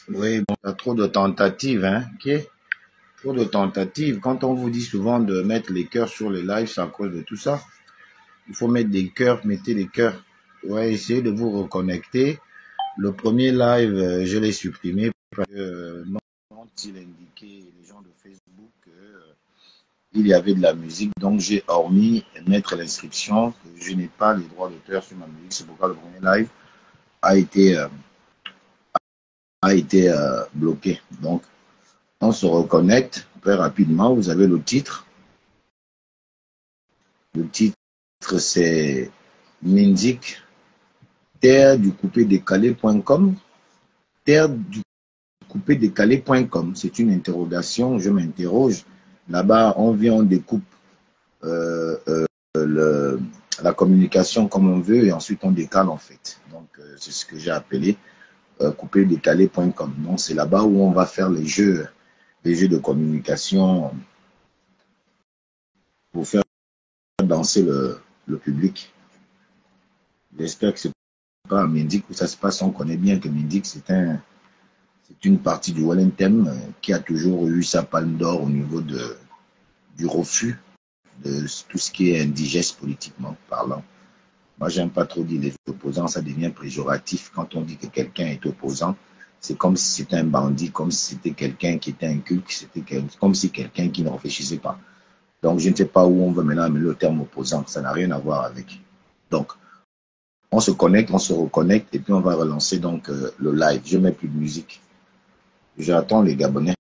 Oui, bon, il y a trop de tentatives, hein. Ok? Trop de tentatives. Quand on vous dit souvent de mettre les cœurs sur les lives, c'est à cause de tout ça. Il faut mettre des cœurs, mettez les cœurs. Ouais, essayez de vous reconnecter. Le premier live, je l'ai supprimé parce que il indiquait les gens de Facebook que, il y avait de la musique, donc j'ai hormis mettre l'inscription que je n'ai pas les droits d'auteur sur ma musique. C'est pourquoi le premier live a été, euh, bloqué. Donc, on se reconnecte très rapidement. Vous avez le titre. Le titre, c'est Minzik, terre du coupé décalé.com. Terre du coupé décalé.com. C'est une interrogation. Je m'interroge. Là-bas, on vient, on découpe la communication comme on veut et ensuite on décale en fait. Donc, c'est ce que j'ai appelé coupé décalé.com. Donc, c'est là-bas où on va faire les jeux de communication pour faire danser le public. J'espère que c'est pas à Mindik où ça se passe. On connaît bien que Mindik, c'est une partie du Wellington qui a toujours eu sa palme d'or au niveau du refus de tout ce qui est indigeste politiquement parlant. Moi, j'aime pas trop dire les opposants, ça devient péjoratif. Quand on dit que quelqu'un est opposant, c'est comme si c'était un bandit, comme si c'était quelqu'un qui était inculte, comme si quelqu'un qui ne réfléchissait pas. Donc, je ne sais pas où on veut maintenant amener le terme opposant. Ça n'a rien à voir avec. Donc, on se connecte, on se reconnecte, et puis on va relancer donc le live. Je ne mets plus de musique. J'attends les Gabonais.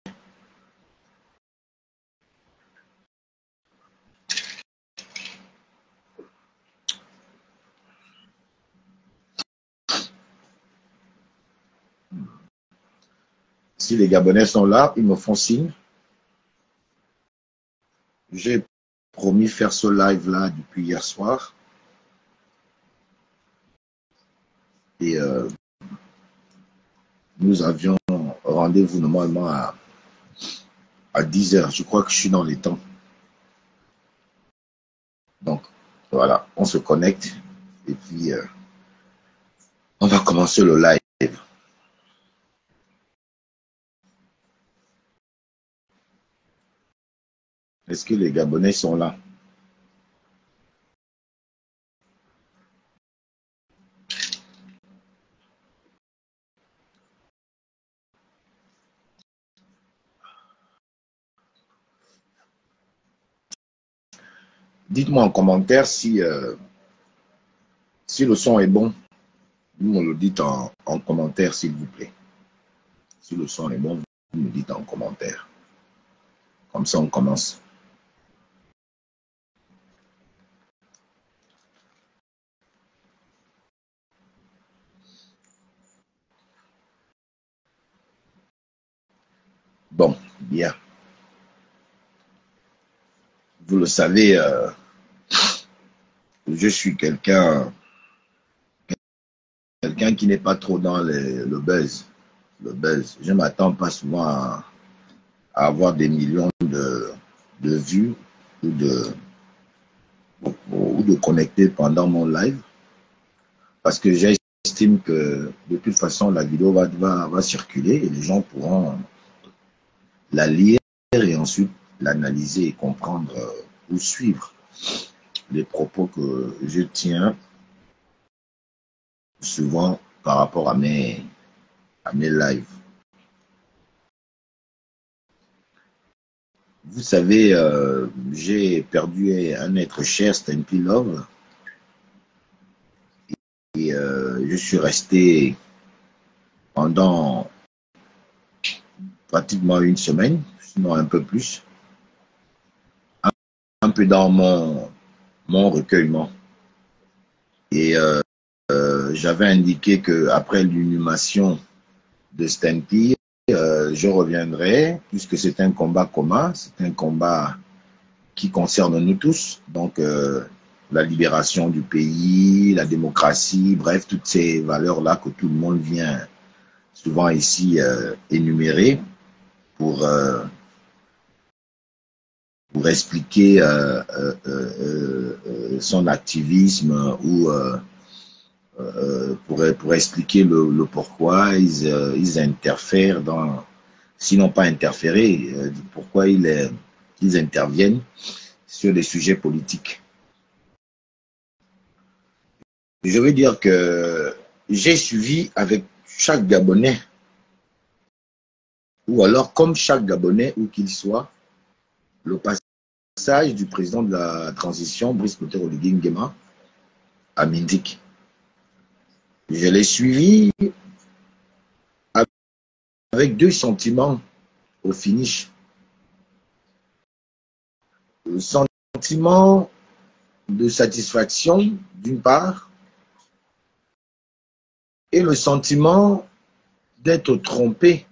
Si les Gabonais sont là, ils me font signe. J'ai promis faire ce live-là depuis hier soir. Et nous avions rendez-vous normalement à 10 heures. Je crois que je suis dans les temps. Donc, voilà, on se connecte et puis on va commencer le live. Est-ce que les Gabonais sont là? Dites-moi en commentaire si le son est bon. Vous me le dites en commentaire, s'il vous plaît. Si le son est bon, vous me dites en commentaire. Comme ça, on commence. Bon, bien. Vous le savez, je suis quelqu'un qui n'est pas trop dans le buzz. Le buzz. Je ne m'attends pas souvent à avoir des millions de vues ou de connecter pendant mon live parce que j'estime que de toute façon la vidéo va circuler et les gens pourront la lire et ensuite l'analyser et comprendre ou suivre les propos que je tiens souvent par rapport à mes lives. Vous savez, j'ai perdu un être cher, Stampy Love, et je suis resté pendant pratiquement une semaine, sinon un peu plus, un peu dans mon recueillement. Et j'avais indiqué qu'après l'inhumation de Stampy, je reviendrai, puisque c'est un combat commun, c'est un combat qui concerne nous tous. Donc, la libération du pays, la démocratie, bref, toutes ces valeurs-là que tout le monde vient souvent ici énumérer pour expliquer son activisme ou pour expliquer le pourquoi ils interfèrent dans, sinon pas interférer, pourquoi ils interviennent sur des sujets politiques. Je veux dire que j'ai suivi avec chaque Gabonais, ou alors comme chaque Gabonais, où qu'il soit, le passage du président de la transition, Brice Clotaire Oligui Nguema, à Mindik. Je l'ai suivi avec deux sentiments au finish. Le sentiment de satisfaction, d'une part, et le sentiment d'être trompé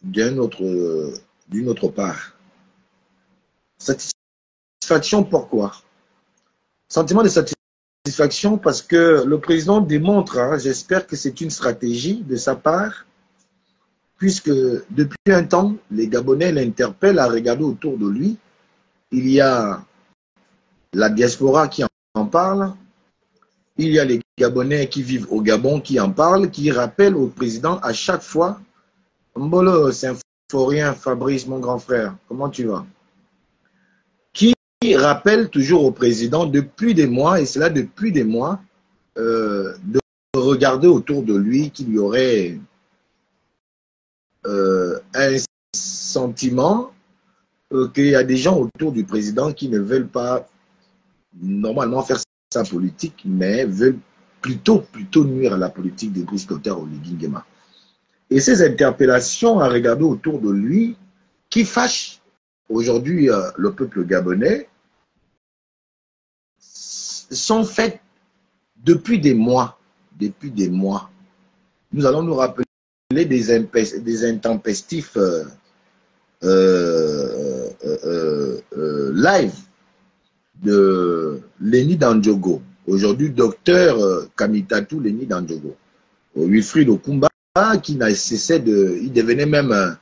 d'une autre part. Satisfaction pourquoi? Sentiment de satisfaction parce que le président démontre, hein, j'espère que c'est une stratégie de sa part, puisque depuis un temps, les Gabonais l'interpellent à regarder autour de lui. Il y a la diaspora qui en parle, il y a les Gabonais qui vivent au Gabon qui en parlent, qui rappellent au président à chaque fois, Mbolo, Symphorien, Fabrice, mon grand frère, comment tu vas? Qui rappelle toujours au président depuis des mois, et cela depuis des mois, de regarder autour de lui qu'il y aurait un sentiment qu'il y a des gens autour du président qui ne veulent pas normalement faire sa politique, mais veulent plutôt nuire à la politique de Brice Clotaire Oligui Nguema. Et ces interpellations à regarder autour de lui, qui fâchent aujourd'hui le peuple gabonais, sont faites depuis des mois. Depuis des mois. Nous allons nous rappeler des intempestifs live de Lenny Dandjogo. Aujourd'hui, docteur Kamitatou Lenny Dandjogo. Wilfried Okumba, qui n'a cessé de... Il devenait même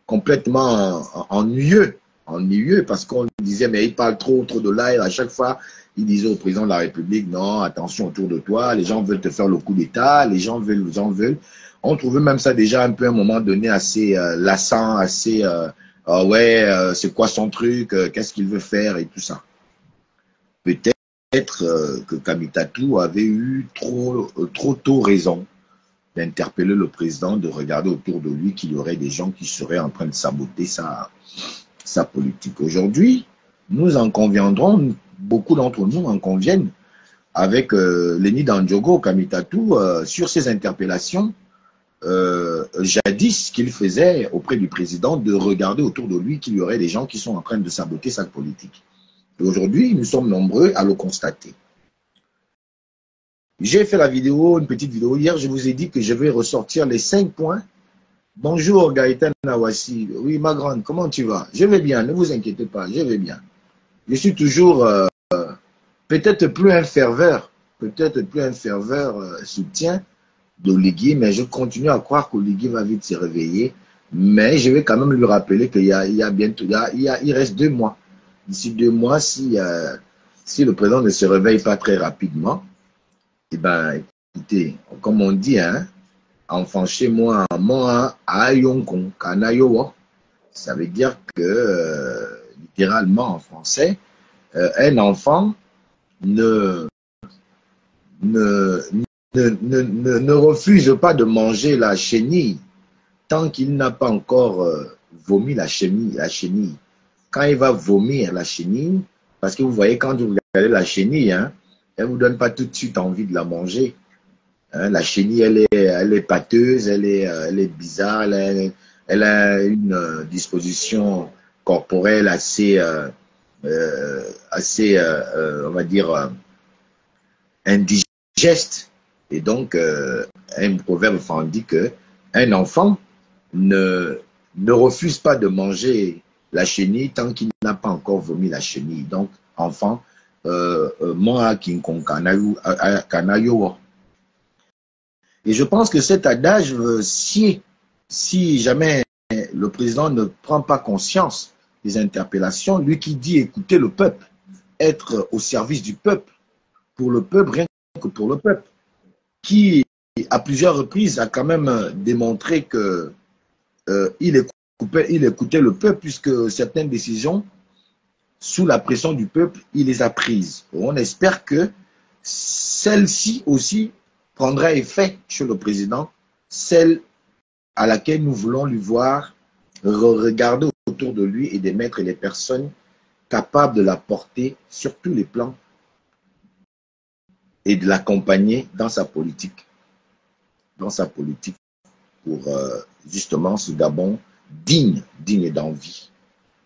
complètement ennuyeux parce qu'on disait, mais il parle trop de live. À chaque fois, il disait au président de la République, non, attention autour de toi, les gens veulent te faire le coup d'État, les gens veulent. On trouvait même ça déjà un peu à un moment donné assez lassant, assez... ouais, c'est quoi son truc, qu'est-ce qu'il veut faire et tout ça. Peut-être que Kamitatou avait eu trop tôt raison d'interpeller le président, de regarder autour de lui qu'il y aurait des gens qui seraient en train de saboter sa politique. Aujourd'hui, nous en conviendrons, beaucoup d'entre nous en conviennent, avec Lenny Dandjogo, Kamitatou, sur ces interpellations, jadis qu'il faisait auprès du président, de regarder autour de lui qu'il y aurait des gens qui sont en train de saboter sa politique. Et aujourd'hui, nous sommes nombreux à le constater. J'ai fait une petite vidéo hier, je vous ai dit que je vais ressortir les 5 points. Bonjour Gaëtan Nawassi. Oui, ma grande, comment tu vas? Je vais bien, ne vous inquiétez pas, je vais bien. Je suis toujours peut-être plus un ferveur soutien d'Oligui, mais je continue à croire qu'Oligui va vite se réveiller. Mais je vais quand même lui rappeler qu'il il reste 2 mois. D'ici 2 mois, si le président ne se réveille pas très rapidement, eh bien, écoutez, comme on dit, hein, enfant chez moi, à Yonkon, Kanayowa, ça veut dire que, littéralement en français, un enfant ne refuse pas de manger la chenille tant qu'il n'a pas encore vomi la chenille. Quand il va vomir la chenille, parce que vous voyez, quand vous regardez la chenille, hein, elle ne vous donne pas tout de suite envie de la manger. Hein, la chenille, elle est pâteuse, elle est bizarre, elle a une disposition corporelle assez, on va dire, indigeste. Et donc, un proverbe dit qu'un enfant ne refuse pas de manger la chenille tant qu'il n'a pas encore vomi la chenille. Donc, enfant, moi, et je pense que cet adage, si jamais le président ne prend pas conscience des interpellations, lui qui dit écouter le peuple, être au service du peuple, pour le peuple, rien que pour le peuple, qui à plusieurs reprises a quand même démontré que il écoutait le peuple, puisque certaines décisions, sous la pression du peuple, il les a prises. On espère que celle-ci aussi prendra effet chez le président, celle à laquelle nous voulons lui voir regarder autour de lui et de mettre les personnes capables de la porter sur tous les plans et de l'accompagner dans sa politique pour justement ce Gabon digne d'envie,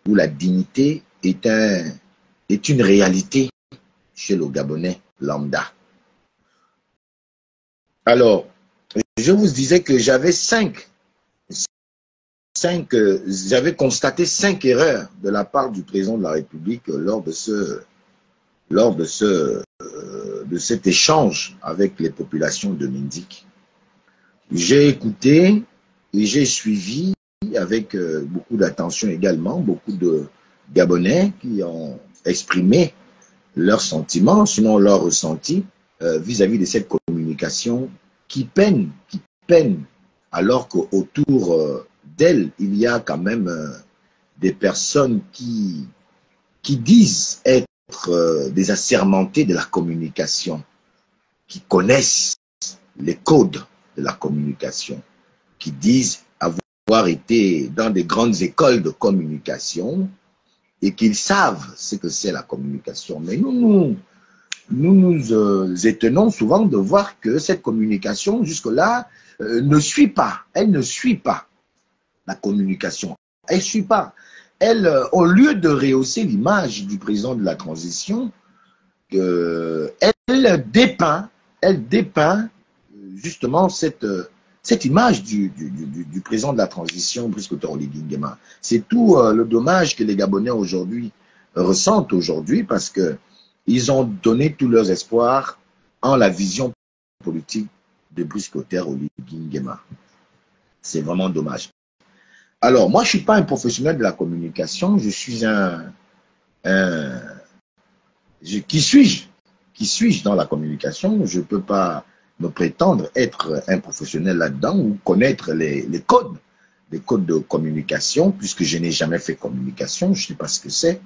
où la dignité est une réalité chez le Gabonais lambda. Alors, je vous disais que j'avais j'avais constaté 5 erreurs de la part du président de la République lors de cet échange avec les populations de Mindik. J'ai écouté et j'ai suivi avec beaucoup d'attention également, beaucoup de Gabonais qui ont exprimé leurs sentiments, sinon leurs ressentis vis-à-vis de cette communication qui peine, alors qu'autour d'elle, il y a quand même des personnes qui disent être des assermentés de la communication, qui connaissent les codes de la communication, qui disent avoir été dans des grandes écoles de communication et qu'ils savent ce que c'est la communication. Mais nous étonnons souvent de voir que cette communication, jusque-là, ne suit pas. Elle ne suit pas la communication. Elle ne suit pas. Elle, au lieu de rehausser l'image du président de la transition, elle dépeint justement cette image du président de la transition, Brice Oligui Nguema. C'est tout le dommage que les Gabonais aujourd'hui ressentent aujourd'hui, parce que ils ont donné tous leurs espoirs en la vision politique de Brice Oligui Nguema. C'est vraiment dommage. Alors, moi, je ne suis pas un professionnel de la communication, je suis qui suis-je dans la communication? Je ne peux pas me prétendre être un professionnel là-dedans ou connaître les codes de communication, puisque je n'ai jamais fait communication, je ne sais pas ce que c'est.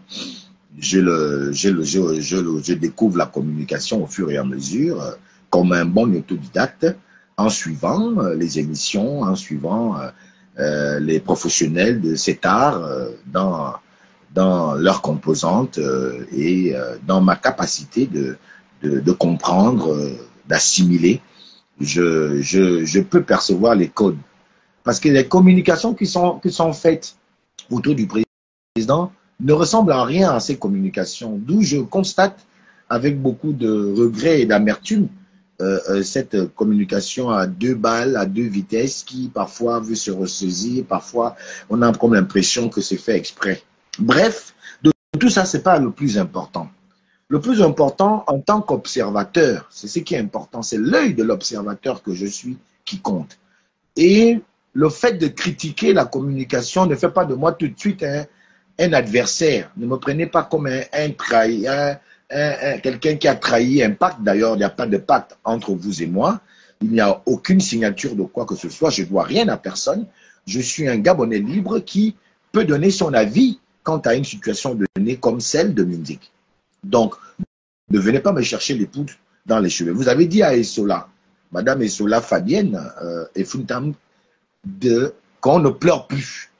Je découvre la communication au fur et à mesure, comme un bon autodidacte, en suivant les émissions, en suivant les professionnels de cet art dans leurs composantes et dans ma capacité de comprendre, d'assimiler. Je peux percevoir les codes. Parce que les communications qui sont faites autour du président ne ressemblent en rien à ces communications. D'où je constate avec beaucoup de regret et d'amertume cette communication à 2 balles, à 2 vitesses, qui parfois veut se ressaisir, parfois on a comme l'impression que c'est fait exprès. Bref, de tout ça, ce n'est pas le plus important. Le plus important en tant qu'observateur, c'est ce qui est important, c'est l'œil de l'observateur que je suis qui compte. Et le fait de critiquer la communication ne fait pas de moi tout de suite un adversaire. Ne me prenez pas comme un trahisseur. Quelqu'un qui a trahi un pacte. D'ailleurs, il n'y a pas de pacte entre vous et moi. Il n'y a aucune signature de quoi que ce soit. Je ne dois rien à personne. Je suis un Gabonais libre qui peut donner son avis quant à une situation donnée comme celle de Mindik. Donc, ne venez pas me chercher les poudres dans les cheveux. Vous avez dit à Essola, Madame Essola Fabienne et Funtam, qu'on ne pleure plus.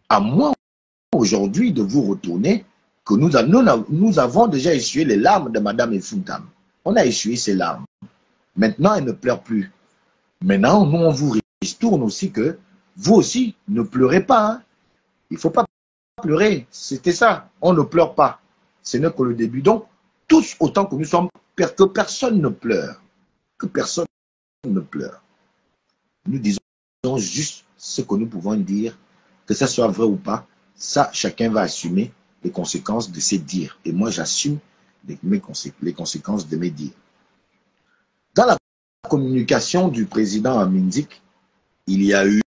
À moi, aujourd'hui, de vous retourner que nous avons déjà essuyé les larmes de Madame Efuntam. On a essuyé ses larmes. Maintenant, elle ne pleure plus. Maintenant, nous, on vous retourne aussi que vous aussi, ne pleurez pas. Hein. Il ne faut pas pleurer. C'était ça. On ne pleure pas. Ce n'est que le début. Donc, tous autant que nous sommes, que personne ne pleure. Que personne ne pleure. Nous disons juste ce que nous pouvons dire, que ça soit vrai ou pas. Ça, chacun va assumer les conséquences de ses dires. Et moi, j'assume les conséquences de mes dires. Dans la communication du président à Mindik, il y a eu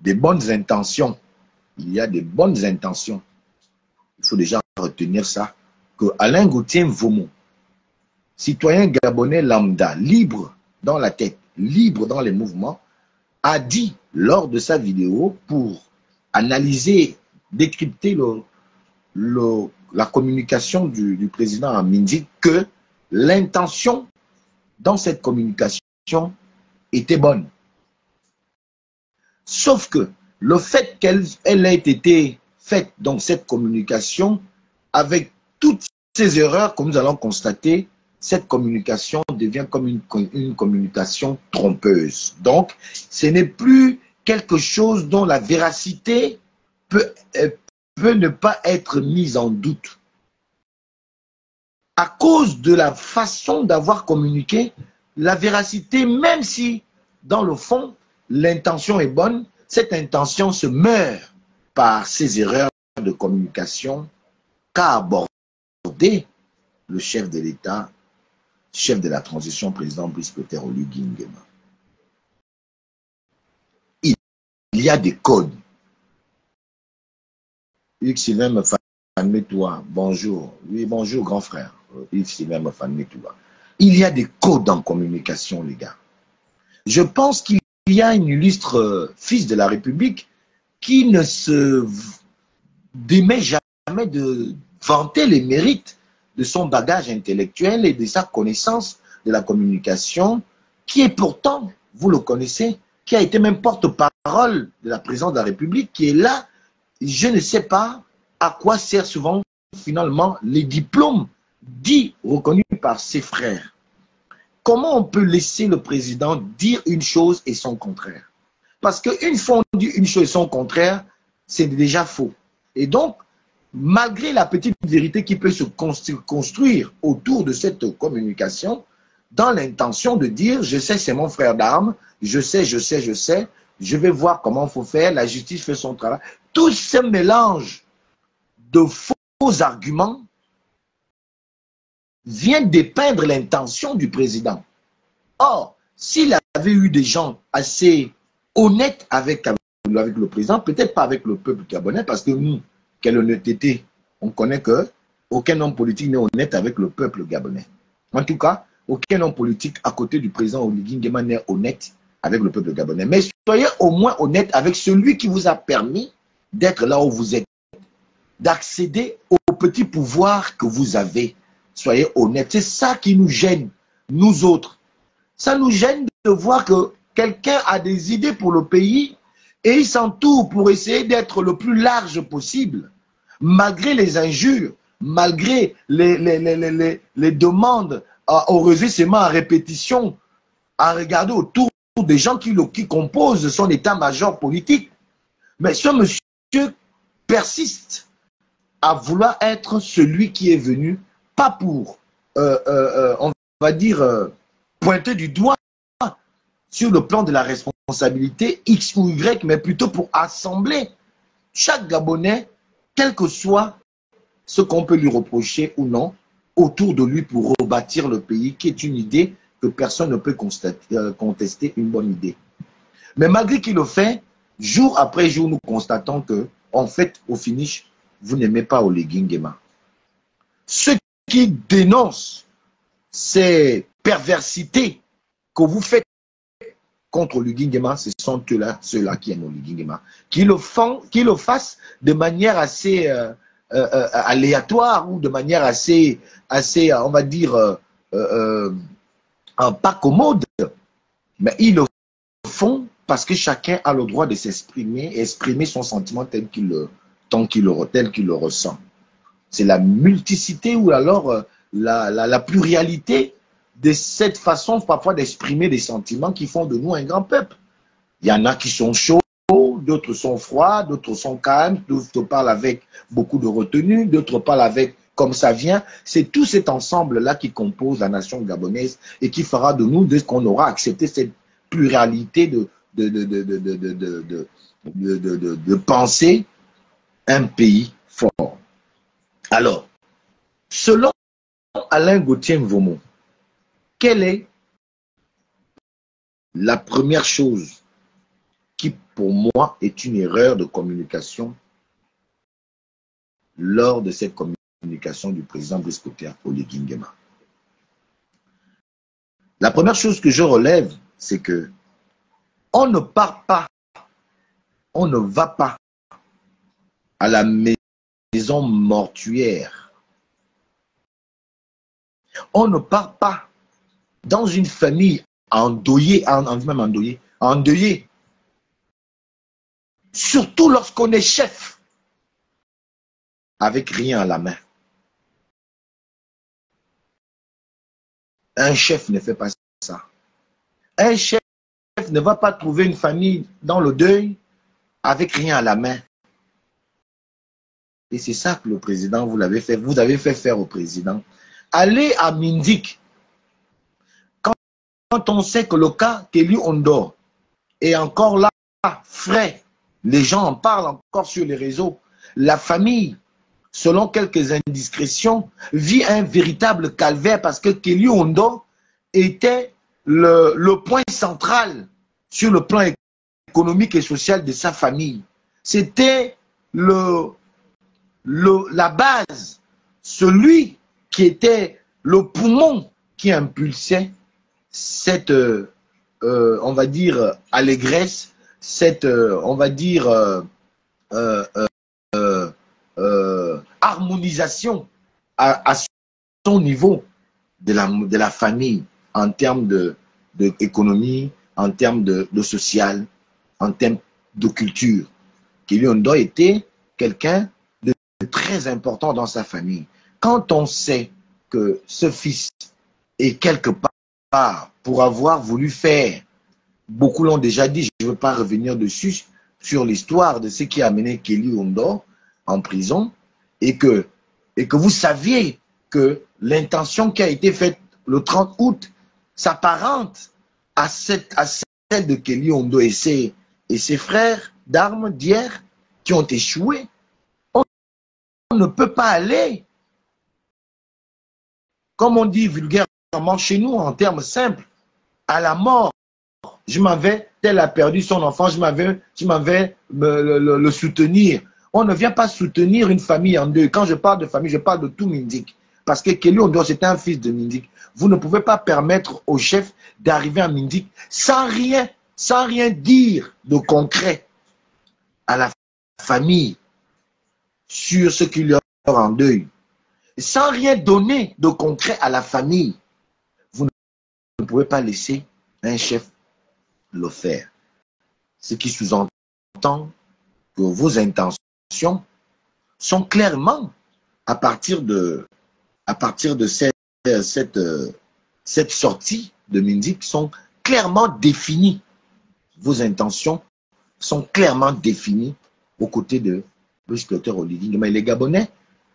des bonnes intentions. Il y a des bonnes intentions. Il faut déjà retenir ça. Que Alain Gauthier Mvomo, citoyen gabonais lambda, libre dans la tête, libre dans les mouvements, a dit lors de sa vidéo pour analyser, décrypter la communication du président Amindik que l'intention dans cette communication était bonne. Sauf que le fait qu'elle ait été faite dans cette communication, avec toutes ces erreurs que nous allons constater, cette communication devient comme une communication trompeuse. Donc, ce n'est plus quelque chose dont la véracité peut ne pas être mise en doute. À cause de la façon d'avoir communiqué, la véracité, même si dans le fond, l'intention est bonne, cette intention se meurt par ces erreurs de communication qu'a abordé le chef de l'État, chef de la transition, président Brice Clotaire Oligui Nguema. Il y a des codes. Yves-Sylvain Mefanme-Toi, bonjour. Oui, bonjour, grand frère. Yves-Sylvain Mefanme-Toi. Il y a des codes en communication, les gars. Je pense qu'il y a un illustre fils de la République qui ne se démet jamais de vanter les mérites de son bagage intellectuel et de sa connaissance de la communication, qui est pourtant, vous le connaissez, qui a été même porte-parole de la présidente de la République, qui est là. Je ne sais pas à quoi servent souvent, finalement, les diplômes dits reconnus par ses frères. Comment on peut laisser le président dire une chose et son contraire? Parce qu'une fois on dit une chose et son contraire, c'est déjà faux. Et donc, malgré la petite vérité qui peut se construire autour de cette communication, dans l'intention de dire, je sais, c'est mon frère d'armes, je sais, je vais voir comment il faut faire, la justice fait son travail. Tout ce mélange de faux arguments vient dépeindre l'intention du président. Or, s'il avait eu des gens assez honnêtes avec le président, peut-être pas avec le peuple gabonais, parce que nous, quelle honnêteté, on connaît qu'aucun homme politique n'est honnête avec le peuple gabonais. En tout cas, aucun homme politique à côté du président Oligui Nguema n'est honnête avec le peuple gabonais. Mais soyez au moins honnête avec celui qui vous a permis d'être là où vous êtes, d'accéder au petit pouvoir que vous avez. Soyez honnête. C'est ça qui nous gêne, nous autres. Ça nous gêne de voir que quelqu'un a des idées pour le pays et il s'entoure pour essayer d'être le plus large possible, malgré les injures, malgré les demandes au ressaisissement à répétition, à regarder autour des gens qui composent son état-major politique. Mais ce monsieur persiste à vouloir être celui qui est venu, pas pour, on va dire, pointer du doigt sur le plan de la responsabilité X ou Y, mais plutôt pour assembler chaque Gabonais, quel que soit ce qu'on peut lui reprocher ou non, autour de lui pour rebâtir le pays, qui est une idée que personne ne peut contester, une bonne idée. Mais malgré qu'il le fait, jour après jour, nous constatons que, en fait, au finish, vous n'aimez pas Oligui Nguema. Ceux qui dénoncent ces perversités que vous faites contre Oligui Nguema, ce sont ceux-là qui aiment Oligui Nguema. Qui le fassent de manière assez aléatoire ou de manière assez on va dire, pas commode. Mais ils le font parce que chacun a le droit de s'exprimer, exprimer son sentiment tel qu'il le ressent. C'est la multiplicité ou alors la pluralité de cette façon parfois d'exprimer des sentiments qui font de nous un grand peuple. Il y en a qui sont chauds, d'autres sont froids, d'autres sont calmes, d'autres parlent avec beaucoup de retenue, d'autres parlent avec comme ça vient. C'est tout cet ensemble-là qui compose la nation gabonaise et qui fera de nous, dès qu'on aura accepté cette pluralité de penser, un pays fort. Alors, selon Alain Gauthier-Mvomo, quelle est la première chose qui, pour moi, est une erreur de communication lors de cette communication du président Brice Clotaire Oligui Nguema? La première chose que je relève, c'est que on ne part pas, on ne va pas à la maison mortuaire. On ne part pas dans une famille endeuillée, même endeuillée, surtout lorsqu'on est chef, avec rien à la main. Un chef ne fait pas ça. Un chef ne va pas trouver une famille dans le deuil avec rien à la main. Et c'est ça que le président, vous avez fait faire au président. Allez à Mindik, quand on sait que le cas Kelly Ondo est encore là, frais, les gens en parlent encore sur les réseaux, la famille, selon quelques indiscrétions, vit un véritable calvaire parce que Kelly Ondo était le point central sur le plan économique et social de sa famille. C'était la base, celui qui était le poumon qui impulsait cette, on va dire, allégresse, cette, on va dire, harmonisation à son niveau de la famille en termes d'économie, en termes de social, en termes de culture. Kelly Ondo était quelqu'un de très important dans sa famille. Quand on sait que ce fils est quelque part pour avoir voulu faire, beaucoup l'ont déjà dit, je ne veux pas revenir dessus, sur l'histoire de ce qui a amené Kelly Ondo en prison, et que vous saviez que l'intention qui a été faite le 30 août s'apparente à celle de Kelly Ondo et ses frères d'armes d'hier qui ont échoué. On ne peut pas aller, comme on dit vulgairement chez nous, en termes simples, à la mort. Je m'en vais, tel a perdu son enfant, je m'en vais le soutenir. On ne vient pas soutenir une famille en deux. Quand je parle de famille, je parle de tout Mindik. Parce que Kelly Ondo, c'est un fils de Mindik. Vous ne pouvez pas permettre au chef d'arriver à Mindik sans rien dire de concret à la famille sur ce qui leur est en deuil. Sans rien donner de concret à la famille, vous ne pouvez pas laisser un chef le faire. Ce qui sous-entend que vos intentions sont clairement, à partir de cette sortie de Mindik, sont clairement définies. Vos intentions sont clairement définies aux côtés de l'inspecteur Olivier. Mais les Gabonais,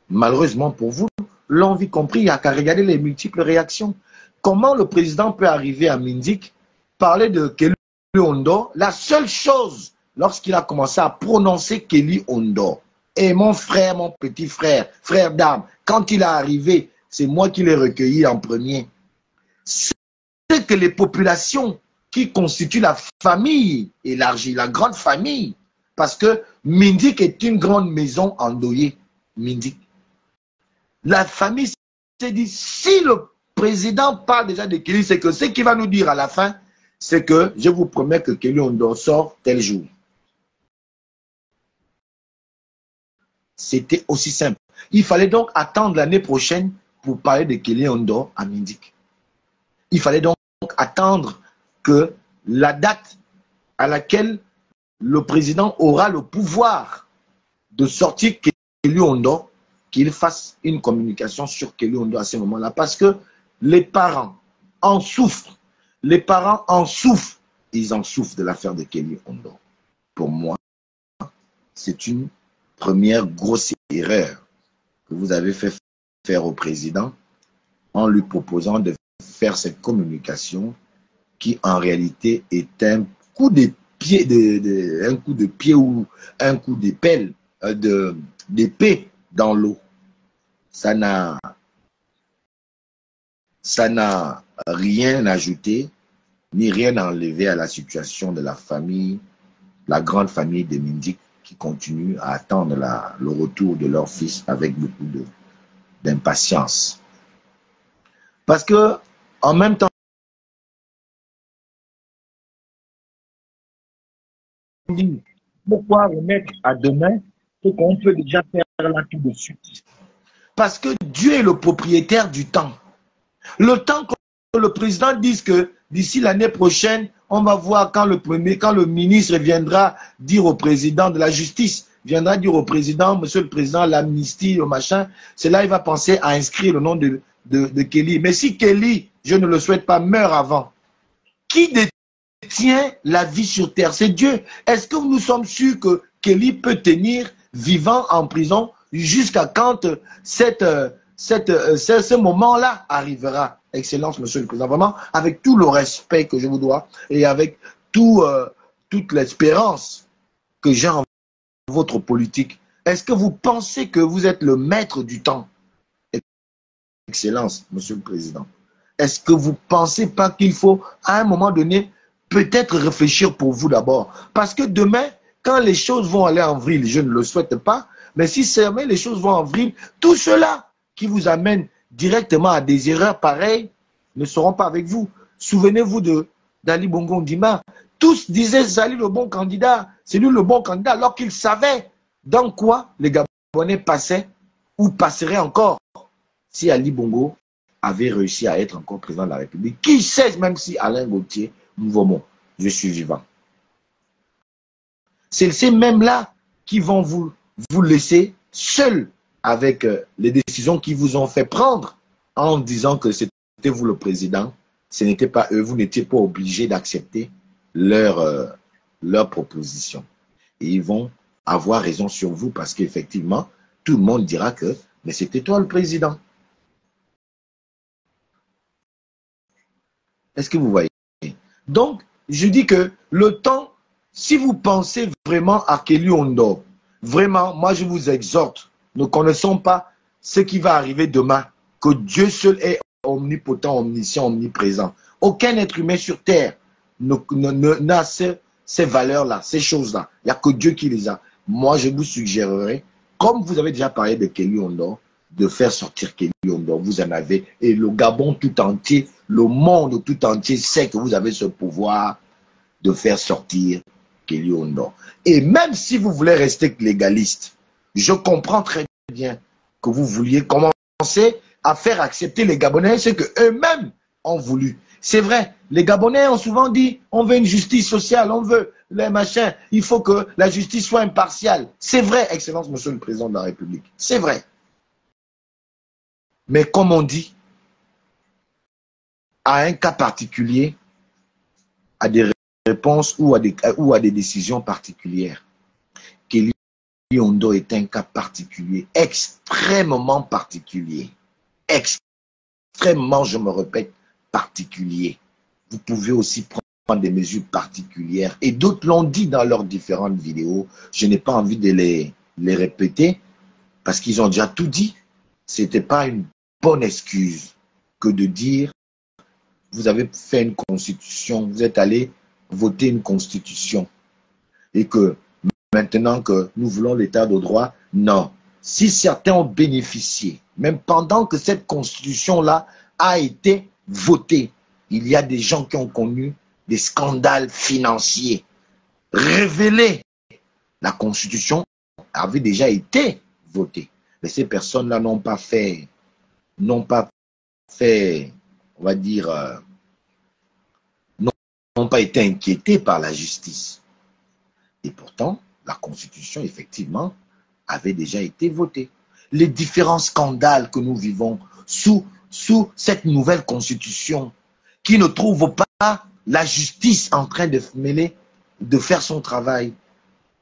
malheureusement pour vous, l'ont vu compris, il n'y a qu'à regarder les multiples réactions. Comment le président peut arriver à Mindik, parler de Kelly Ondo, la seule chose, lorsqu'il a commencé à prononcer Kelly Ondo, et mon frère, mon petit frère, frère d'armes, quand il est arrivé, c'est moi qui l'ai recueilli en premier. C'est que les populations qui constituent la famille élargie, la grande famille, parce que Mindik est une grande maison endeuillée, Mindik. La famille s'est dit, si le président parle déjà de Kelly, c'est que ce qu'il va nous dire à la fin, c'est que je vous promets que Kelly Ondo sort tel jour. C'était aussi simple. Il fallait donc attendre l'année prochaine pour parler de Kelly Ondo à Mindik. Il fallait donc attendre que la date à laquelle le président aura le pouvoir de sortir Kelly Ondo, qu'il fasse une communication sur Kelly Ondo à ce moment-là. Parce que les parents en souffrent. Les parents en souffrent. Ils en souffrent de l'affaire de Kelly Ondo. Pour moi, c'est une première grosse erreur que vous avez fait faire au président en lui proposant de faire cette communication qui en réalité est un coup de pied, un coup de pied ou un coup d'épée dans l'eau. Ça n'a rien ajouté ni rien enlevé à la situation de la famille, la grande famille de Mindik, qui continue à attendre le retour de leur fils avec beaucoup d'impatience. Parce que, en même temps, dit, pourquoi remettre à demain ce qu'on peut déjà faire là tout de suite? Parce que Dieu est le propriétaire du temps. Le temps que le président dise que d'ici l'année prochaine, on va voir quand le ministre viendra dire au président de la justice, viendra dire au président, monsieur le président, l'amnistie, le machin, c'est là il va penser à inscrire le nom de Kelly. Mais si Kelly, je ne le souhaite pas, meurt avant, qui détient la vie sur terre? C'est Dieu. Est-ce que nous sommes sûrs que Kelly peut tenir vivant en prison jusqu'à quand ce moment-là arrivera? Excellence, monsieur le président, vraiment, avec tout le respect que je vous dois et avec toute l'espérance que j'ai en votre politique, est-ce que vous pensez que vous êtes le maître du temps? Excellence, monsieur le président. Est-ce que vous ne pensez pas qu'il faut, à un moment donné, peut-être réfléchir pour vous d'abord? Parce que demain, quand les choses vont aller en vrille, je ne le souhaite pas, mais si jamais les choses vont en vrille, tout cela qui vous amène directement à des erreurs pareilles ne seront pas avec vous. Souvenez-vous d'Ali Bongo Ondimba. Tous disaient c'est Ali le bon candidat, c'est lui le bon candidat, alors qu'ils savaient dans quoi les Gabonais passaient ou passeraient encore si Ali Bongo avait réussi à être encore président de la République. Qui sait, même si Alain Gauthier, Mouvomo, je suis vivant. C'est ces mêmes-là qui vont vous laisser seuls avec les décisions qui vous ont fait prendre en disant que c'était vous le président. Ce n'était pas eux, vous n'étiez pas obligé d'accepter leur proposition. Et ils vont avoir raison sur vous parce qu'effectivement, tout le monde dira que mais c'était toi le président. Est-ce que vous voyez? Donc, je dis que le temps, si vous pensez vraiment à Kelly Ondo, vraiment, moi je vous exhorte, ne connaissons pas ce qui va arriver demain, que Dieu seul est omnipotent, omniscient, omniprésent. Aucun être humain sur terre n'a ces valeurs-là, ces choses-là. Il n'y a que Dieu qui les a. Moi, je vous suggérerais, comme vous avez déjà parlé de Kelly Ondo, de faire sortir Kelly Ondo. Vous en avez. Et le Gabon tout entier, le monde tout entier sait que vous avez ce pouvoir de faire sortir Kelly Ondo. Et même si vous voulez rester légaliste, je comprends très bien que vous vouliez commencer à faire accepter les Gabonais ce qu'eux-mêmes ont voulu. C'est vrai, les Gabonais ont souvent dit on veut une justice sociale, on veut les machins, il faut que la justice soit impartiale. C'est vrai, Excellence, Monsieur le Président de la République. C'est vrai. Mais comme on dit, à un cas particulier, à des réponses ou à des décisions particulières. Kelly Ondo est un cas particulier, extrêmement particulier. Extrêmement, je me répète, particulier. Vous pouvez aussi prendre des mesures particulières. Et d'autres l'ont dit dans leurs différentes vidéos. Je n'ai pas envie de les répéter parce qu'ils ont déjà tout dit. Ce n'était pas une bonne excuse que de dire vous avez fait une constitution, vous êtes allé voter une constitution et que maintenant que nous voulons l'état de droit, non. Si certains ont bénéficié, même pendant que cette constitution-là a été votée, il y a des gens qui ont connu des scandales financiers révélés. La constitution avait déjà été votée. Mais ces personnes-là n'ont pas fait, on va dire, n'ont pas été inquiétées par la justice. Et pourtant, la Constitution, effectivement, avait déjà été votée. Les différents scandales que nous vivons sous cette nouvelle Constitution, qui ne trouve pas la justice en train de mêler, de faire son travail,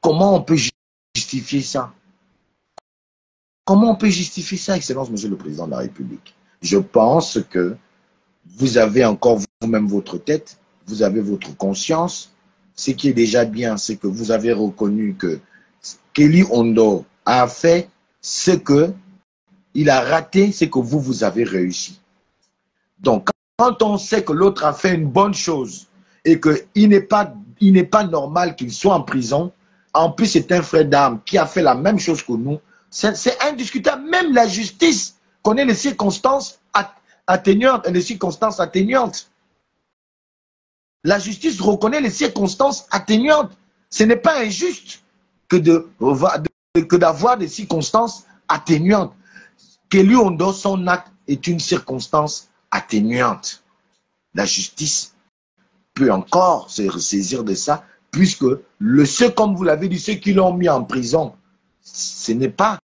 comment on peut justifier ça? Comment on peut justifier ça, Excellence, Monsieur le Président de la République? Je pense que vous avez encore vous-même votre tête, vous avez votre conscience. Ce qui est déjà bien, c'est que vous avez reconnu que Kelly Ondo a fait ce qu'il a raté, c'est que vous avez réussi. Donc, quand on sait que l'autre a fait une bonne chose et qu'il n'est pas normal qu'il soit en prison, en plus c'est un frère d'armes qui a fait la même chose que nous, c'est indiscutable. Même la justice connaît les circonstances atténuantes et les circonstances atténuantes. La justice reconnaît les circonstances atténuantes. Ce n'est pas injuste que d'avoir des circonstances atténuantes. Kelly Ondo, son acte est une circonstance atténuante. La justice peut encore se ressaisir de ça, puisque ceux, comme vous l'avez dit, ceux qui l'ont mis en prison, ce n'est pas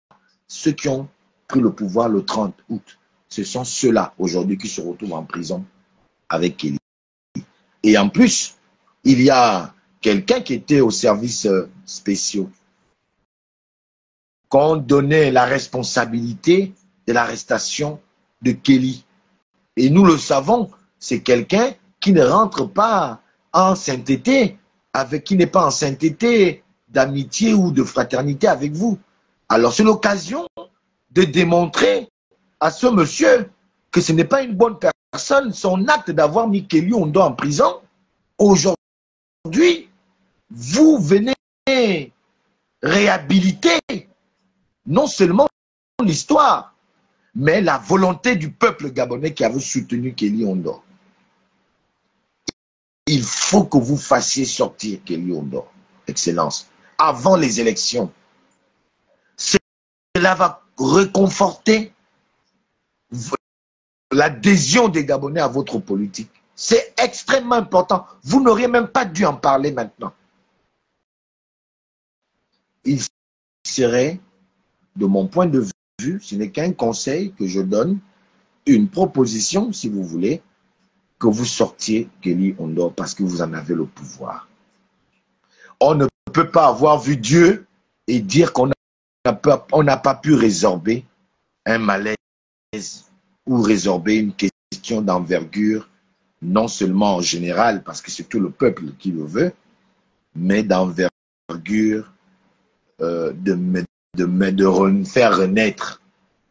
ceux qui ont pris le pouvoir le 30 août. Ce sont ceux-là, aujourd'hui, qui se retrouvent en prison avec Kelly. Et en plus, il y a quelqu'un qui était aux services spéciaux, qu'on donnait la responsabilité de l'arrestation de Kelly. Et nous le savons, c'est quelqu'un qui ne rentre pas en sainteté, qui n'est pas en sainteté d'amitié ou de fraternité avec vous. Alors c'est l'occasion de démontrer à ce monsieur que ce n'est pas une bonne personne. Son acte d'avoir mis Kelly Ondo en prison, aujourd'hui, vous venez réhabiliter non seulement l'histoire, mais la volonté du peuple gabonais qui avait soutenu Kelly Ondo. Il faut que vous fassiez sortir Kelly Ondo, Excellence, avant les élections. Cela va réconforter l'adhésion des Gabonais à votre politique. C'est extrêmement important. Vous n'auriez même pas dû en parler maintenant. Il serait, de mon point de vue, ce n'est qu'un conseil que je donne, une proposition, si vous voulez, que vous sortiez Kelly Ondo parce que vous en avez le pouvoir. On ne peut pas avoir vu Dieu et dire qu'on n'a pas pu résorber un malaise ou résorber une question d'envergure, non seulement en général, parce que c'est tout le peuple qui le veut, mais d'envergure de faire renaître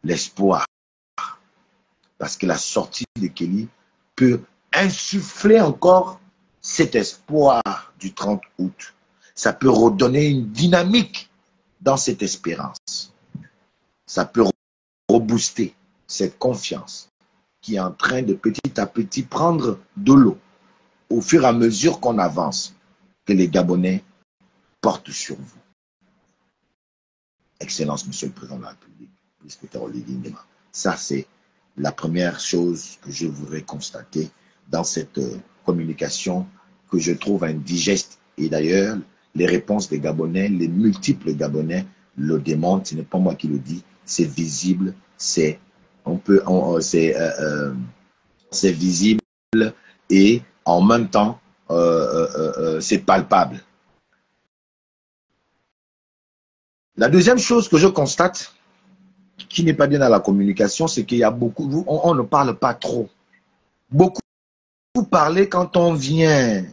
l'espoir. Parce que la sortie de Kelly peut insuffler encore cet espoir du 30 août. Ça peut redonner une dynamique dans cette espérance. Ça peut rebooster cette confiance qui est en train de petit à petit prendre de l'eau au fur et à mesure qu'on avance, que les Gabonais portent sur vous. Excellence, Monsieur le Président de la République, l'inspecteur Olivier Ndema. Ça, c'est la première chose que je voudrais constater dans cette communication que je trouve indigeste. Et d'ailleurs, les réponses des Gabonais, les multiples Gabonais le démontrent. Ce n'est pas moi qui le dis, c'est visible, c'est visible et en même temps, c'est palpable. La deuxième chose que je constate, qui n'est pas bien dans la communication, c'est qu'il y a beaucoup, on ne parle pas trop. Beaucoup parler quand on vient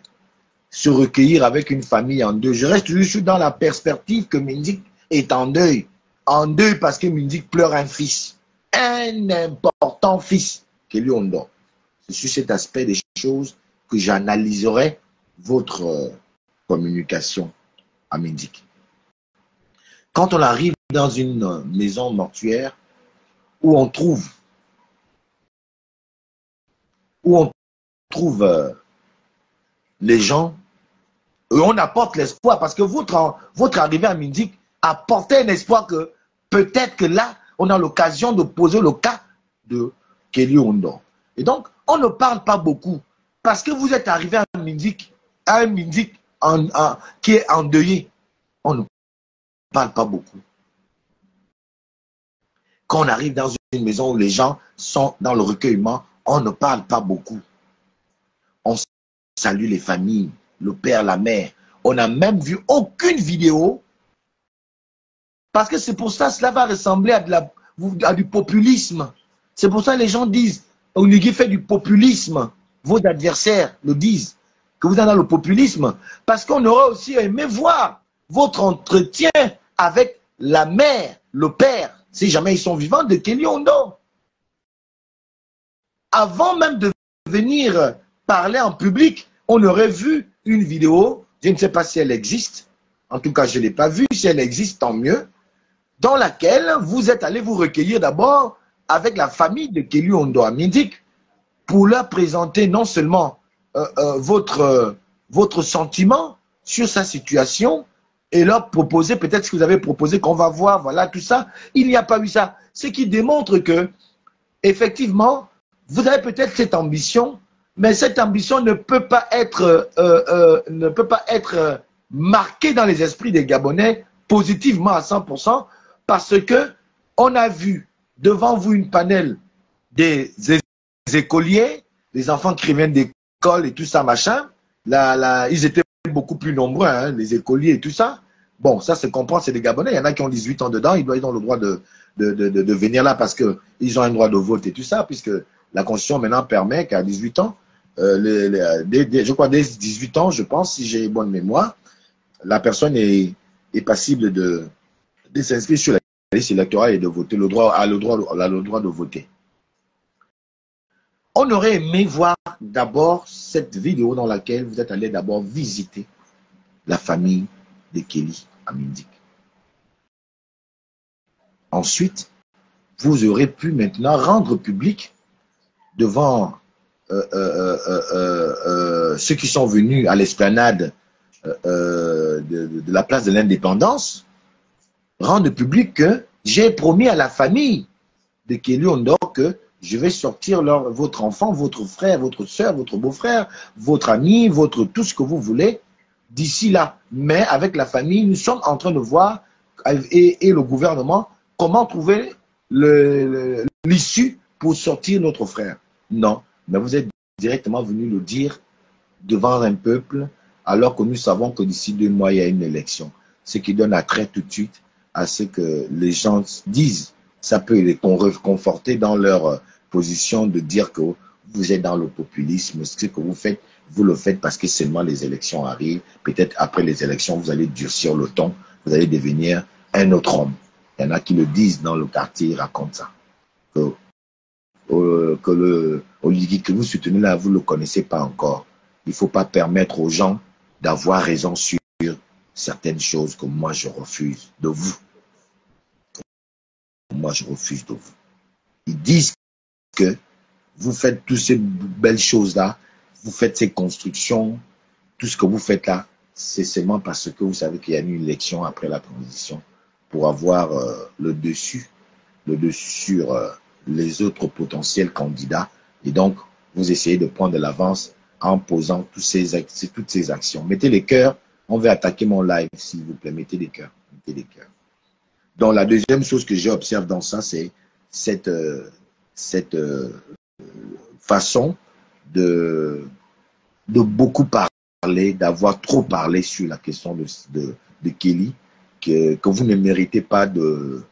se recueillir avec une famille en deuil. Je reste juste dans la perspective que Mindik est en deuil. En deuil parce que Mindik pleure un fils. Un important fils, Kelly Ondo. C'est sur cet aspect des choses que j'analyserai votre communication à Mindik. Quand on arrive dans une maison mortuaire où on trouve les gens, et on apporte l'espoir, parce que votre arrivée à Mindik apportait un espoir que peut-être que là, on a l'occasion de poser le cas de Kelly Ondo. Et donc, on ne parle pas beaucoup, parce que vous êtes arrivé à Mindik, qui est endeuillé. On ne parle pas beaucoup. Quand on arrive dans une maison où les gens sont dans le recueillement, on ne parle pas beaucoup. On salue les familles, le père, la mère. On n'a même vu aucune vidéo. Parce que c'est pour ça, cela va ressembler à du populisme. C'est pour ça que les gens disent, Oligui fait du populisme. Vos adversaires le disent, que vous êtes dans le populisme. Parce qu'on aurait aussi aimé voir votre entretien avec la mère, le père, si jamais ils sont vivants, de Kelly Ondo. Avant même de venir parler en public, on aurait vu une vidéo, je ne sais pas si elle existe, en tout cas je ne l'ai pas vue, si elle existe tant mieux, dans laquelle vous êtes allé vous recueillir d'abord avec la famille de Kelly Ondo à Mindik pour leur présenter non seulement votre sentiment sur sa situation et leur proposer peut-être ce que vous avez proposé, qu'on va voir, voilà, tout ça. Il n'y a pas eu ça. Ce qui démontre que, effectivement, vous avez peut-être cette ambition, mais cette ambition ne peut pas être, marquée dans les esprits des Gabonais positivement à 100%, parce que on a vu devant vous une panel des écoliers, les enfants qui reviennent d'école et tout ça, machin. Ils étaient beaucoup plus nombreux, hein, les écoliers et tout ça. Bon, ça se comprend, c'est des Gabonais. Il y en a qui ont 18 ans dedans, ils ont le droit de venir là parce qu'ils ont un droit de vote et tout ça, puisque la Constitution maintenant permet qu'à 18 ans, je crois dès 18 ans, je pense, si j'ai bonne mémoire, la personne est passible de s'inscrire sur la liste électorale et de voter, le droit de voter. On aurait aimé voir d'abord cette vidéo dans laquelle vous êtes allé d'abord visiter la famille de Kelly à Mindik. Ensuite, vous aurez pu maintenant rendre public devant ceux qui sont venus à l'esplanade de la place de l'Indépendance, rendre public que j'ai promis à la famille de Kelly Ondor que je vais sortir votre enfant, votre frère, votre soeur, votre beau-frère, votre ami, tout ce que vous voulez d'ici là. Mais avec la famille, nous sommes en train de voir, et le gouvernement, comment trouver l'issue pour sortir notre frère. Non, mais vous êtes directement venu le dire devant un peuple, alors que nous savons que d'ici 2 mois, il y a une élection. Ce qui donne attrait tout de suite à ce que les gens disent. Ça peut les conforter dans leur position de dire que vous êtes dans le populisme. Ce que vous faites, vous le faites parce que seulement les élections arrivent. Peut-être après les élections, vous allez durcir le ton. Vous allez devenir un autre homme. Il y en a qui le disent dans le quartier, ils racontent ça. Que l'oligarque que vous soutenez là, vous ne le connaissez pas encore. Il ne faut pas permettre aux gens d'avoir raison sur certaines choses que moi je refuse de vous. Moi je refuse de vous. Ils disent que vous faites toutes ces belles choses-là, vous faites ces constructions, tout ce que vous faites là, c'est seulement parce que vous savez qu'il y a une élection après la transition pour avoir le dessus sur les autres potentiels candidats. Et donc, vous essayez de prendre de l'avance en posant toutes ces actions. Mettez les cœurs. On va attaquer mon live, s'il vous plaît. Mettez les cœurs. Mettez les cœurs. Donc, la deuxième chose que j'observe dans ça, c'est cette façon de beaucoup parler, d'avoir trop parlé sur la question de Kelly, que vous ne méritez pas de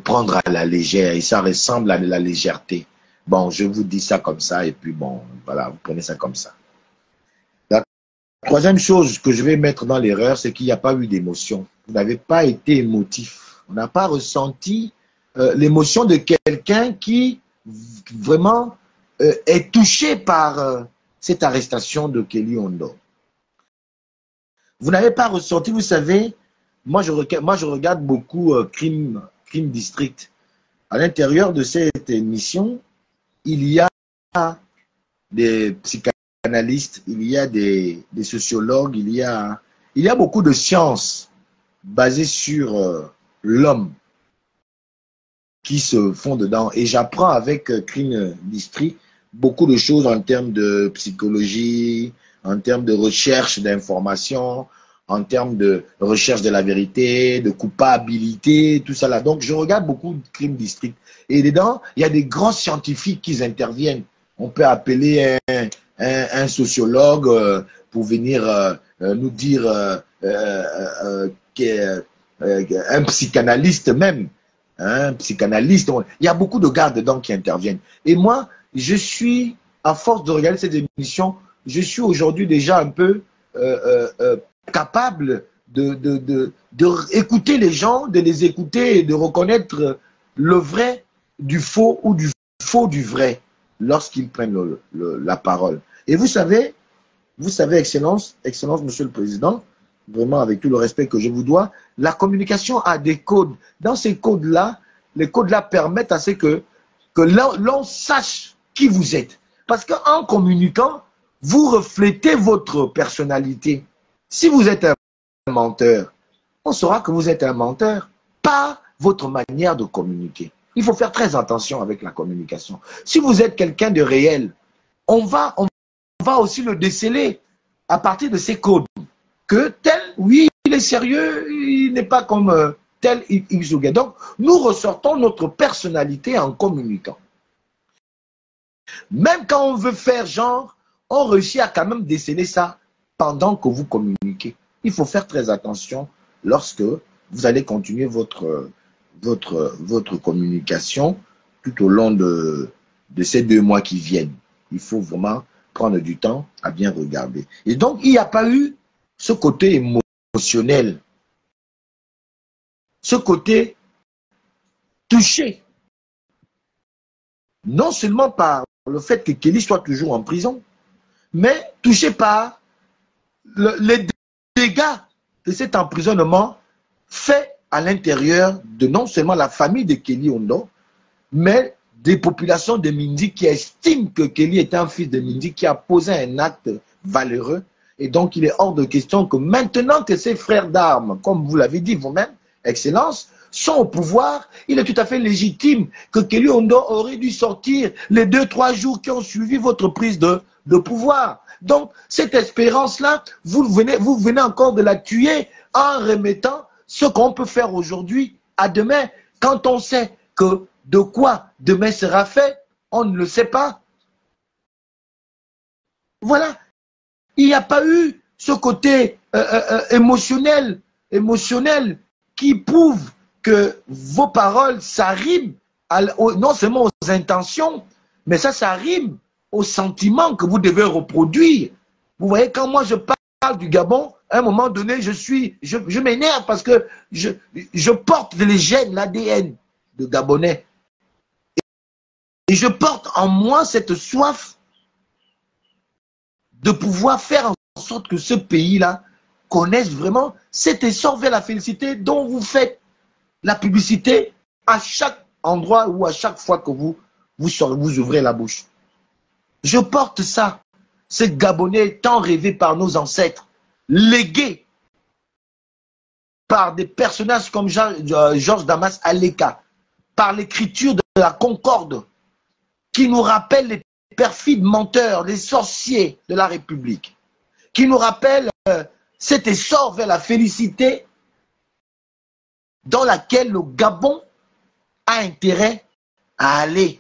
prendre à la légère, et ça ressemble à de la légèreté. Bon, je vous dis ça comme ça, et puis bon, voilà, vous prenez ça comme ça. La troisième chose que je vais mettre dans l'erreur, c'est qu'il n'y a pas eu d'émotion. Vous n'avez pas été émotif. On n'a pas ressenti l'émotion de quelqu'un qui vraiment est touché par cette arrestation de Kelly Ondor. Vous n'avez pas ressenti, vous savez, moi je regarde beaucoup Crime District. À l'intérieur de cette émission, il y a des psychanalystes, il y a des sociologues, il y a beaucoup de sciences basées sur l'homme qui se font dedans. Et j'apprends avec Crime District beaucoup de choses en termes de psychologie, en termes de recherche d'informations, en termes de recherche de la vérité, de coupabilité, tout ça là. Donc, je regarde beaucoup de Crime District. Et dedans, il y a des grands scientifiques qui interviennent. On peut appeler un sociologue pour venir nous dire un psychanalyste même. Un psychanalyste. Il y a beaucoup de gars dedans qui interviennent. Et moi, je suis, à force de regarder cette émission, je suis aujourd'hui déjà un peu capable d'écouter les gens, de les écouter et de reconnaître le vrai du faux ou du faux du vrai lorsqu'ils prennent la parole. Et vous savez, Excellence, Monsieur le Président, vraiment avec tout le respect que je vous dois, la communication a des codes. Dans ces codes-là, les codes-là permettent à ce que l'on sache qui vous êtes. Parce qu'en communiquant, vous reflétez votre personnalité. Si vous êtes un menteur, on saura que vous êtes un menteur, pas votre manière de communiquer. Il faut faire très attention avec la communication. Si vous êtes quelqu'un de réel, on va aussi le déceler à partir de ces codes. Que tel, oui, il est sérieux, il n'est pas comme tel X ou Y. Donc, nous ressortons notre personnalité en communiquant. Même quand on veut faire genre, on réussit à quand même déceler ça pendant que vous communiquez. Il faut faire très attention lorsque vous allez continuer votre communication tout au long de ces 2 mois qui viennent. Il faut vraiment prendre du temps à bien regarder. Et donc, il n'y a pas eu ce côté émotionnel, ce côté touché, non seulement par le fait que Kelly soit toujours en prison, mais touché par les dégâts que cet emprisonnement fait à l'intérieur de non seulement la famille de Kelly Ondo, mais des populations de Mindi qui estiment que Kelly est un fils de Mindi qui a posé un acte valeureux. Et donc, il est hors de question que maintenant que ses frères d'armes, comme vous l'avez dit vous-même, Excellence, sont au pouvoir, il est tout à fait légitime que Kelly Ondo aurait dû sortir les 2-3 jours qui ont suivi votre prise de pouvoir. Donc, cette espérance-là, vous venez encore de la tuer en remettant ce qu'on peut faire aujourd'hui à demain, quand on sait que de quoi demain sera fait, on ne le sait pas. Voilà. Il n'y a pas eu ce côté émotionnel qui prouve que vos paroles, ça rime non seulement aux intentions, mais ça rime aux sentiments que vous devez reproduire. Vous voyez, quand moi je parle du Gabon, à un moment donné, je m'énerve parce que je porte les gènes, l'ADN de Gabonais. Et je porte en moi cette soif de pouvoir faire en sorte que ce pays-là connaisse vraiment cet essor vers la félicité dont vous faites la publicité à chaque endroit ou à chaque fois que vous ouvrez la bouche. Je porte ça, ce Gabonais tant rêvé par nos ancêtres, légué par des personnages comme Georges Damas Aleka, par l'écriture de la Concorde, qui nous rappelle les perfides menteurs, les sorciers de la République, qui nous rappelle cet essor vers la félicité dans laquelle le Gabon a intérêt à aller.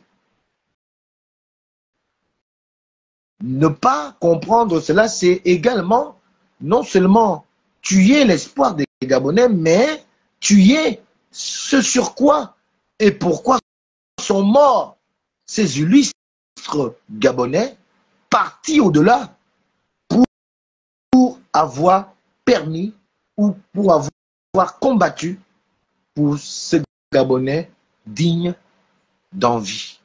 Ne pas comprendre cela, c'est également non seulement tuer l'espoir des Gabonais, mais tuer ce sur quoi et pourquoi sont morts ces illustres Gabonais partis au-delà pour avoir permis ou pour avoir combattu pour ce Gabonais digne d'envie.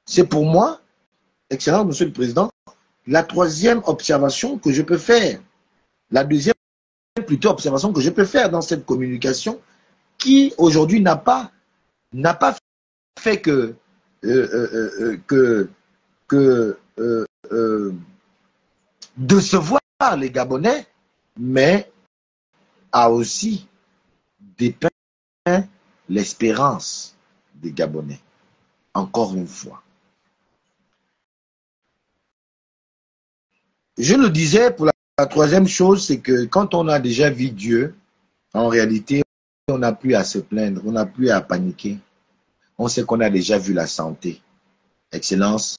C'est pour moi, excellent Monsieur le Président, la troisième observation que je peux faire. La deuxième plutôt observation que je peux faire dans cette communication qui aujourd'hui n'a pas fait que décevoir les Gabonais, mais a aussi dépeint l'espérance des Gabonais. Encore une fois. Je le disais, pour la troisième chose, c'est que quand on a déjà vu Dieu, en réalité, on n'a plus à se plaindre, on n'a plus à paniquer. On sait qu'on a déjà vu la santé. Excellence,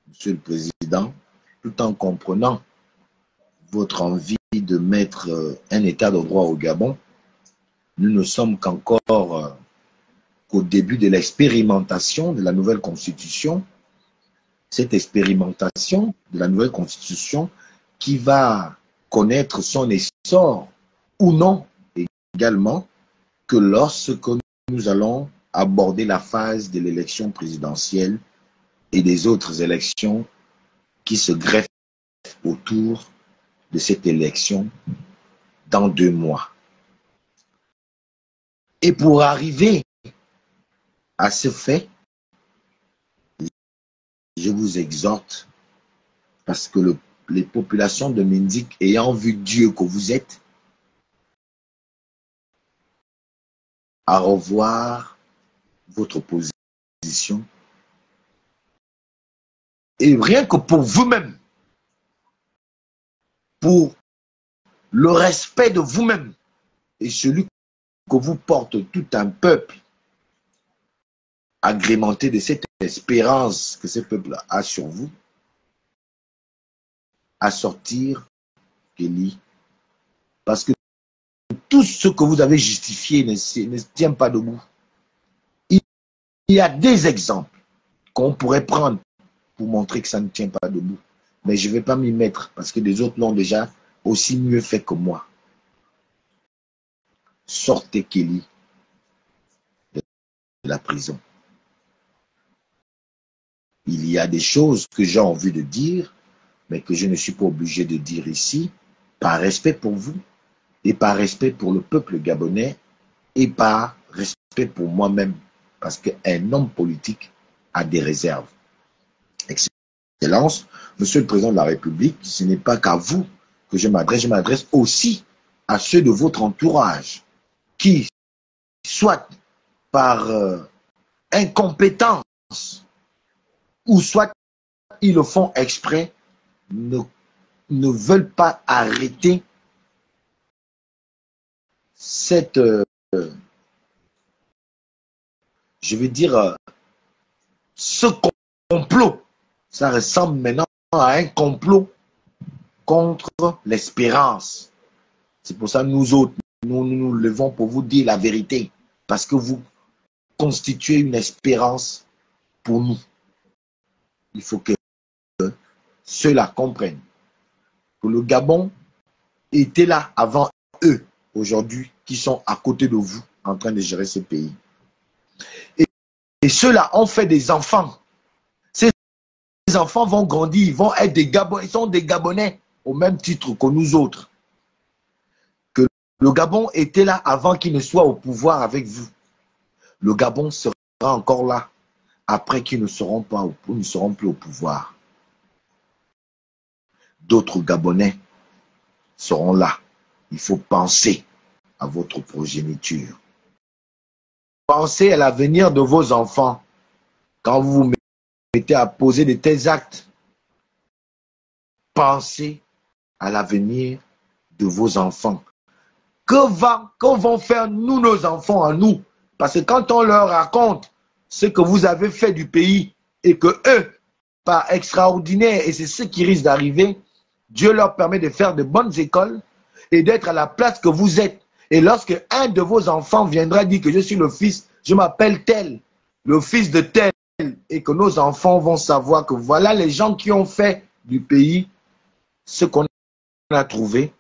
Monsieur le Président, tout en comprenant votre envie de mettre un état de droit au Gabon, nous ne sommes qu'encore qu'au début de l'expérimentation de la nouvelle constitution. Cette expérimentation de la nouvelle constitution qui va connaître son essor ou non également que lorsque nous allons aborder la phase de l'élection présidentielle et des autres élections qui se greffent autour de cette élection dans 2 mois. Et pour arriver à ce fait, je vous exhorte Parce que les populations de Mindik, ayant vu Dieu que vous êtes, à revoir votre position. Et rien que pour vous-même, pour le respect de vous-même et celui que vous porte tout un peuple, agrémenté de cette espérance que ce peuple a sur vous, à sortir Kelly. Parce que tout ce que vous avez justifié ne tient pas debout. Il y a des exemples qu'on pourrait prendre pour montrer que ça ne tient pas debout. Mais je ne vais pas m'y mettre parce que les autres l'ont déjà aussi mieux fait que moi. Sortez Kelly de la prison. Il y a des choses que j'ai envie de dire, mais que je ne suis pas obligé de dire ici, par respect pour vous, et par respect pour le peuple gabonais, et par respect pour moi-même, parce qu'un homme politique a des réserves. Excellence, Monsieur le Président de la République, ce n'est pas qu'à vous que je m'adresse aussi à ceux de votre entourage, qui, soit par incompétence, ou soit ils le font exprès, ne veulent pas arrêter cette, je vais dire, ce complot. Ça ressemble maintenant à un complot contre l'espérance. C'est pour ça que nous autres, nous levons pour vous dire la vérité. Parce que vous constituez une espérance pour nous. Il faut que ceux-là comprennent que le Gabon était là avant eux, aujourd'hui, qui sont à côté de vous, en train de gérer ce pays. Et ceux-là ont fait des enfants. Ces enfants vont grandir, ils vont être des Gabonais, ils sont des Gabonais au même titre que nous autres. Que le Gabon était là avant qu'il ne soit au pouvoir avec vous. Le Gabon sera encore là après qu'ils ne seront plus au pouvoir. D'autres Gabonais seront là. Il faut penser à votre progéniture. Pensez à l'avenir de vos enfants. Quand vous vous mettez à poser de tels actes, pensez à l'avenir de vos enfants. Que vont faire nos enfants à nous? Parce que quand on leur raconte ce que vous avez fait du pays et que eux, par extraordinaire, et c'est ce qui risque d'arriver, Dieu leur permet de faire de bonnes écoles et d'être à la place que vous êtes. Et lorsque un de vos enfants viendra dire que je suis le fils, je m'appelle tel, le fils de tel, et que nos enfants vont savoir que voilà les gens qui ont fait du pays ce qu'on a trouvé.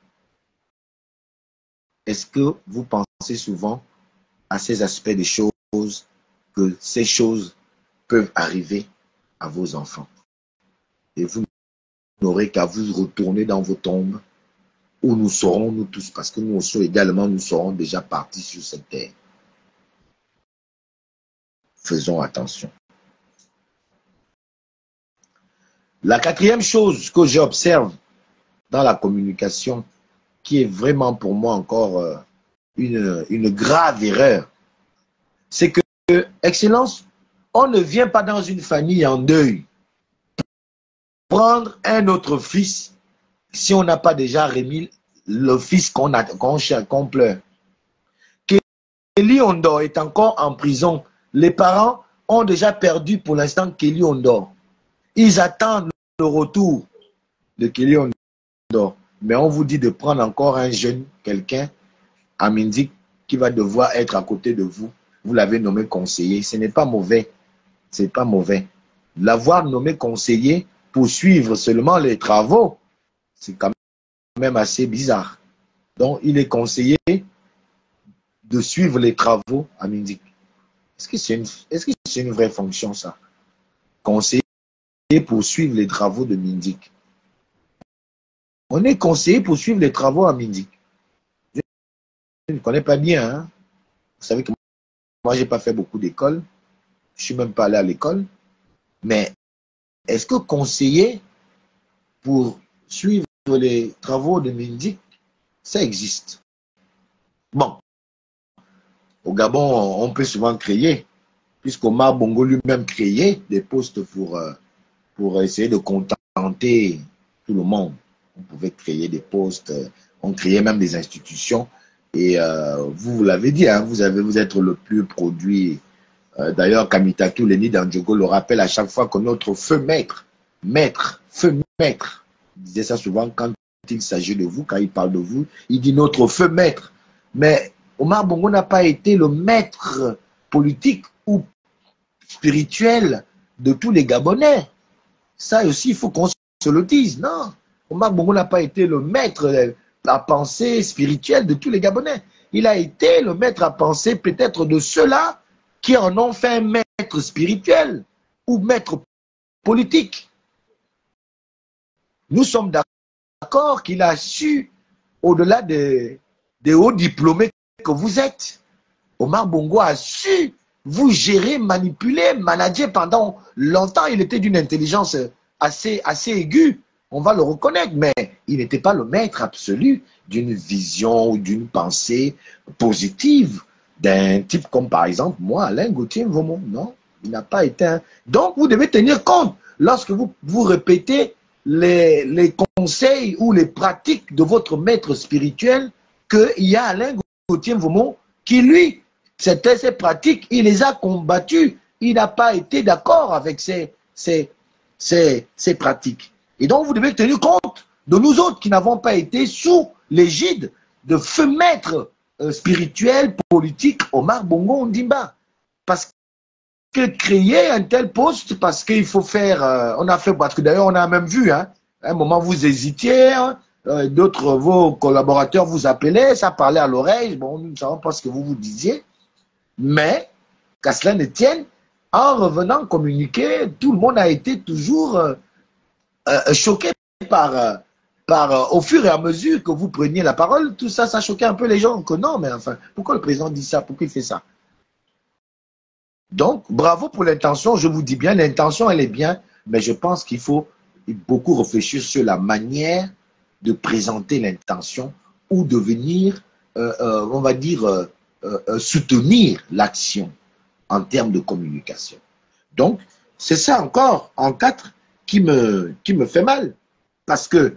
Est-ce que vous pensez souvent à ces aspects des choses, que ces choses peuvent arriver à vos enfants? Et vous n'aurez qu'à vous retourner dans vos tombes où nous serons, nous tous, parce que nous aussi également, nous serons déjà partis sur cette terre. Faisons attention. La quatrième chose que j'observe dans la communication, qui est vraiment pour moi encore une grave erreur, c'est que, Excellence, on ne vient pas dans une famille en deuil prendre un autre fils si on n'a pas déjà remis le fils qu'on pleure. Kelly Ondor est encore en prison. Les parents ont déjà perdu pour l'instant Kelly Ondor. Ils attendent le retour de Kelly Ondor. Mais on vous dit de prendre encore un jeune, quelqu'un, à Mindik, qui va devoir être à côté de vous. Vous l'avez nommé conseiller. Ce n'est pas mauvais. Ce n'est pas mauvais. L'avoir nommé conseiller pour suivre seulement les travaux, c'est quand même assez bizarre. Donc, il est conseillé de suivre les travaux à Mindik. Est-ce que c'est une vraie fonction, ça? Conseiller pour suivre les travaux de Mindik. On est conseillé pour suivre les travaux à Mindik. Je ne connais pas bien. Hein? Vous savez que moi, je n'ai pas fait beaucoup d'école. Je ne suis même pas allé à l'école. Mais est-ce que conseiller pour suivre les travaux de Mindik, ça existe. Bon, au Gabon, on peut souvent créer, puisqu'Omar Bongo lui-même créait des postes pour essayer de contenter tout le monde. On pouvait créer des postes, on créait même des institutions. Et vous l'avez dit, hein, vous êtes le plus produit. D'ailleurs, Kamitatou, Lenny Dandjogo le rappelle à chaque fois que notre feu maître, feu maître, il disait ça souvent quand il s'agit de vous, quand il parle de vous, il dit notre feu maître. Mais Omar Bongo n'a pas été le maître politique ou spirituel de tous les Gabonais. Ça aussi, il faut qu'on se le dise. Non, Omar Bongo n'a pas été le maître à penser spirituel de tous les Gabonais. Il a été le maître à penser peut-être de ceux-là qui en ont fait un maître spirituel ou maître politique. Nous sommes d'accord qu'il a su, au-delà des hauts diplômés que vous êtes, Omar Bongo a su vous gérer, manipuler, manager pendant longtemps. Il était d'une intelligence assez aiguë, on va le reconnaître, mais il n'était pas le maître absolu d'une vision ou d'une pensée positive d'un type comme par exemple moi, Alain Gauthier Mvomo. Non, il n'a pas été un... Donc vous devez tenir compte lorsque vous répétez les conseils ou les pratiques de votre maître spirituel qu'il y a Alain Gauthier Mvomo qui lui, c'était ses pratiques, il les a combattues. Il n'a pas été d'accord avec ces pratiques. Et donc, vous devez tenir compte de nous autres qui n'avons pas été sous l'égide de feu maître spirituel, politique, Omar Bongo Ondimba. Parce que créer un tel poste, parce qu'il faut faire, on a fait, parce que d'ailleurs, on a même vu, hein, à un moment, vous hésitiez, hein, d'autres, vos collaborateurs vous appelaient, ça parlait à l'oreille, bon, nous ne savons pas ce que vous disiez. Mais, qu'à cela ne tienne, en revenant communiquer, tout le monde a été toujours choqué au fur et à mesure que vous preniez la parole. Tout ça, ça choquait un peu les gens. Que non, mais enfin, pourquoi le président dit ça? Pourquoi il fait ça? Donc, bravo pour l'intention. Je vous dis bien, l'intention, elle est bien. Mais je pense qu'il faut beaucoup réfléchir sur la manière de présenter l'intention ou de venir, on va dire, soutenir l'action en termes de communication. Donc, c'est ça encore, en 4, qui me fait mal. Parce que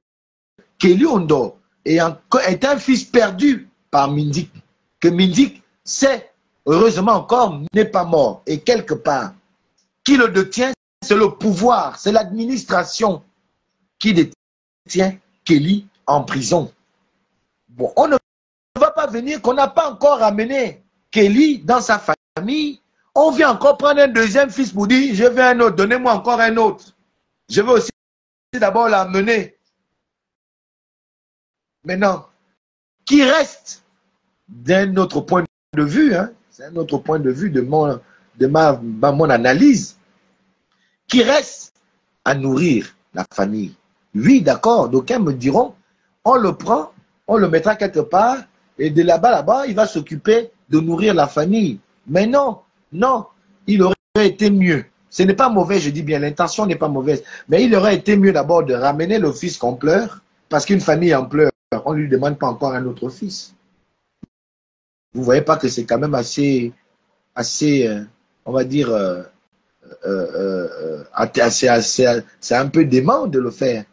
Kelly Ondo est un fils perdu par Mindik. Que Mindik, c'est, heureusement encore, n'est pas mort. Et quelque part, qui le détient, c'est le pouvoir, c'est l'administration qui détient Kelly en prison. Bon, on ne va pas venir qu'on n'a pas encore amené Kelly dans sa famille. On vient encore prendre un deuxième fils pour dire, je veux un autre, donnez-moi encore un autre. Je veux aussi d'abord l'amener. Maintenant, qui reste d'un autre point de vue, hein, c'est un autre point de vue de mon analyse, qui reste à nourrir la famille. Oui, d'accord, d'aucuns me diront, on le prend, on le mettra quelque part, et de là-bas, il va s'occuper de nourrir la famille. Mais non, non, il aurait été mieux. Ce n'est pas mauvais, je dis bien, l'intention n'est pas mauvaise. Mais il aurait été mieux d'abord de ramener le fils qu'on pleure, parce qu'une famille en pleure, on ne lui demande pas encore un autre fils. Vous ne voyez pas que c'est quand même assez on va dire, c'est un peu dément de le faire.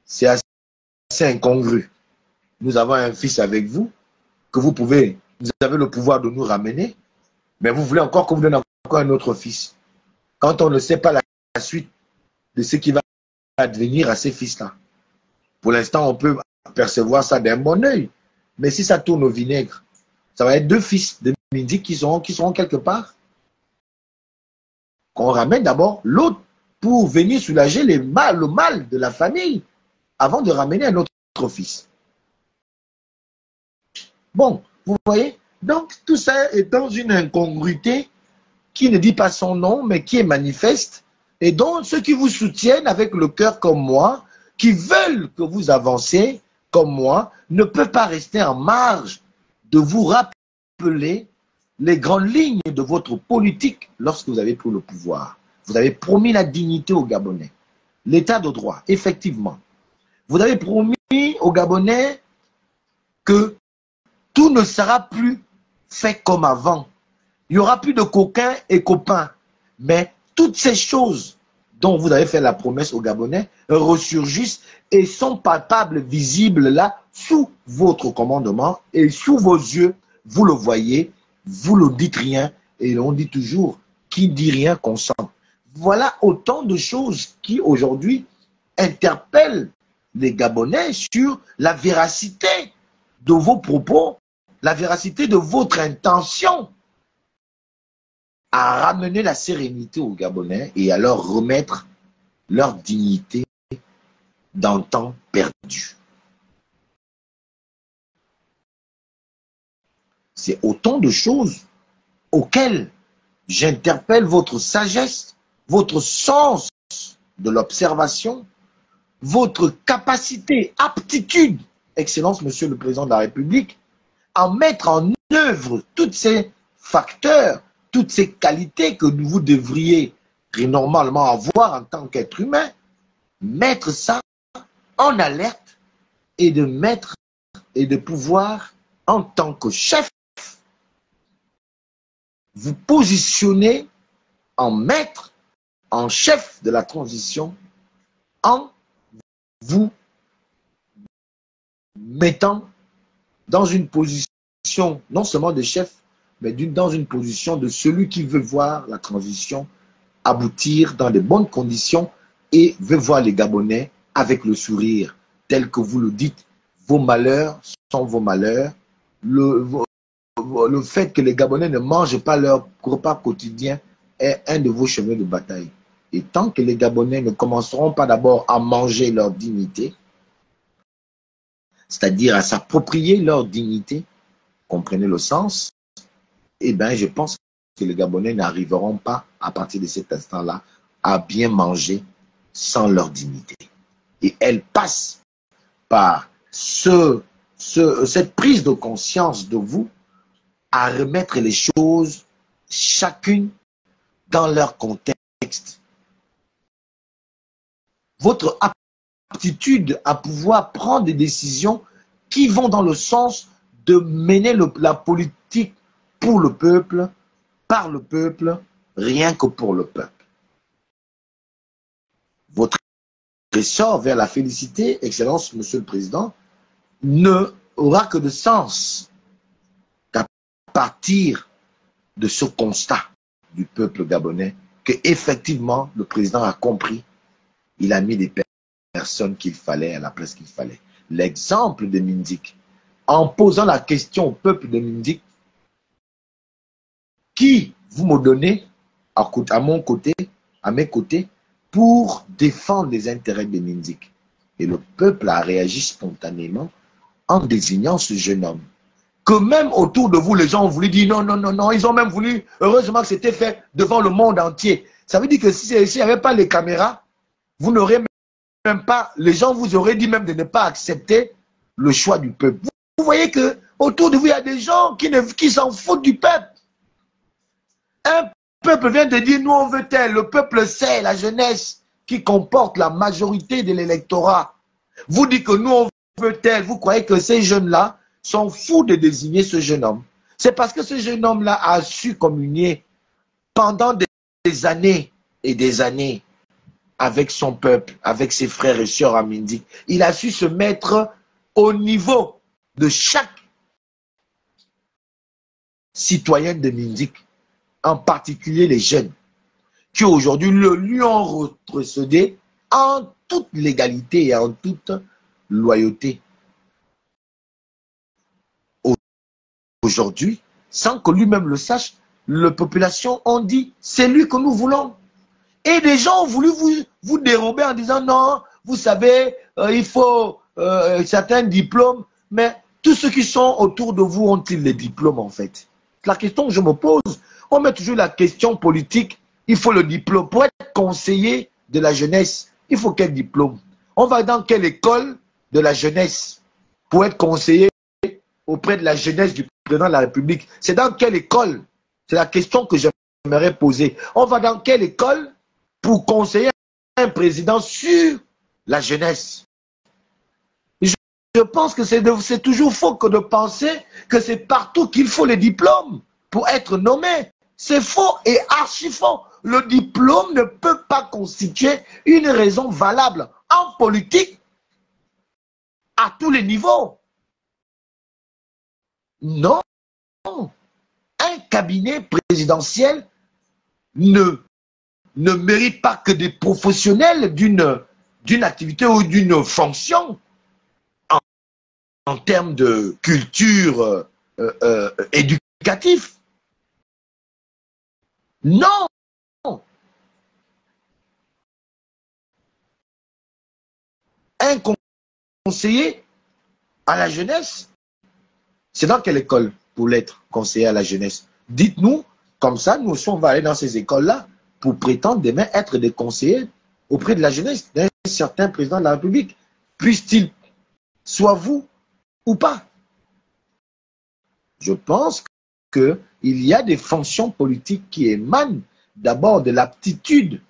C'est assez incongru. Nous avons un fils avec vous, que vous avez le pouvoir de nous ramener, mais vous voulez encore qu'on vous donne encore un autre fils. Quand on ne sait pas la suite de ce qui va advenir à ces fils-là. Pour l'instant, on peut percevoir ça d'un bon œil. Mais si ça tourne au vinaigre, ça va être 2 fils de Mindik qui seront quelque part. Qu'on ramène d'abord l'autre pour venir soulager le mal de la famille avant de ramener un autre fils. Bon, vous voyez? Donc, tout ça est dans une incongruité qui ne dit pas son nom, mais qui est manifeste, et dont ceux qui vous soutiennent avec le cœur comme moi, qui veulent que vous avanciez comme moi, ne peuvent pas rester en marge de vous rappeler les grandes lignes de votre politique lorsque vous avez pris le pouvoir. Vous avez promis la dignité aux Gabonais, l'état de droit, effectivement. Vous avez promis aux Gabonais que tout ne sera plus fait comme avant. Il n'y aura plus de coquins et copains. Mais toutes ces choses dont vous avez fait la promesse aux Gabonais ressurgissent et sont palpables, visibles là, sous votre commandement et sous vos yeux. Vous le voyez, vous ne dites rien. Et on dit toujours, qui dit rien consent. Voilà autant de choses qui aujourd'hui interpellent les Gabonais sur la véracité de vos propos, la véracité de votre intention à ramener la sérénité aux Gabonais et à leur remettre leur dignité d'un temps perdu. C'est autant de choses auxquelles j'interpelle votre sagesse, votre sens de l'observation, votre capacité, aptitude, Excellence, Monsieur le Président de la République, à mettre en œuvre tous ces facteurs, toutes ces qualités que vous devriez normalement avoir en tant qu'être humain, mettre ça en alerte et de pouvoir, en tant que chef, vous positionner en maître, en chef de la transition, en vous mettant dans une position non seulement de chef, mais dans une position de celui qui veut voir la transition aboutir dans de bonnes conditions et veut voir les Gabonais avec le sourire, tel que vous le dites. Vos malheurs sont vos malheurs. Le fait que les Gabonais ne mangent pas leur repas quotidien est un de vos chemins de bataille. Et tant que les Gabonais ne commenceront pas d'abord à manger leur dignité, c'est-à-dire à s'approprier leur dignité, comprenez le sens, eh bien, je pense que les Gabonais n'arriveront pas, à partir de cet instant-là, à bien manger sans leur dignité. Et elle passe par cette prise de conscience de vous à remettre les choses, chacune, dans leur contexte. Votre aptitude à pouvoir prendre des décisions qui vont dans le sens de mener la politique pour le peuple, par le peuple, rien que pour le peuple. Votre essor vers la félicité, Excellence, Monsieur le Président, ne aura que de sens qu'à partir de ce constat du peuple gabonais que effectivement le président a compris, il a mis des personnes qu'il fallait à la place qu'il fallait. L'exemple de Mindik, en posant la question au peuple de Mindik, qui vous me donnez à mon côté, à mes côtés, pour défendre les intérêts de Mindik. Et le peuple a réagi spontanément en désignant ce jeune homme. Que même autour de vous, les gens ont voulu dire non, non, non, non. Ils ont même voulu, heureusement que c'était fait devant le monde entier. Ça veut dire que s'il n'y avait pas les caméras, vous n'aurez même pas, les gens vous auraient dit même de ne pas accepter le choix du peuple. Vous voyez que autour de vous, il y a des gens qui s'en foutent du peuple. Un peuple vient de dire, nous on veut tel. Le peuple sait, la jeunesse qui comporte la majorité de l'électorat. Vous dites que nous on veut tel. Vous croyez que ces jeunes-là sont fous de désigner ce jeune homme. C'est parce que ce jeune homme-là a su communier pendant des années et des années avec son peuple, avec ses frères et sœurs à Mindik. Il a su se mettre au niveau de chaque citoyen de Mindik, en particulier les jeunes, qui aujourd'hui lui ont retrocédé en toute légalité et en toute loyauté. Aujourd'hui, sans que lui-même le sache, la population ont dit, c'est lui que nous voulons. Et des gens ont voulu vous dérober en disant, non, vous savez, il faut certains diplômes, mais tous ceux qui sont autour de vous ont-ils les diplômes en fait? La question que je me pose, on met toujours la question politique, il faut le diplôme. Pour être conseiller de la jeunesse, il faut quel diplôme? On va dans quelle école de la jeunesse pour être conseiller auprès de la jeunesse du président de la République? C'est dans quelle école? C'est la question que j'aimerais poser. On va dans quelle école pour conseiller un président sur la jeunesse? je pense que c'est toujours faux que de penser que c'est partout qu'il faut les diplômes pour être nommé. C'est faux et archi faux. Le diplôme ne peut pas constituer une raison valable en politique à tous les niveaux. Non. Un cabinet présidentiel ne mérite pas que des professionnels d'une activité ou d'une fonction en termes de culture éducative. Non. Un conseiller à la jeunesse, c'est dans quelle école pour l'être conseiller à la jeunesse? Dites-nous, comme ça, nous aussi, on va aller dans ces écoles-là pour prétendre demain être des conseillers auprès de la jeunesse d'un certain président de la République. Puisse-t-il, soit vous ou pas. Je pense qu'il y a des fonctions politiques qui émanent d'abord de l'aptitude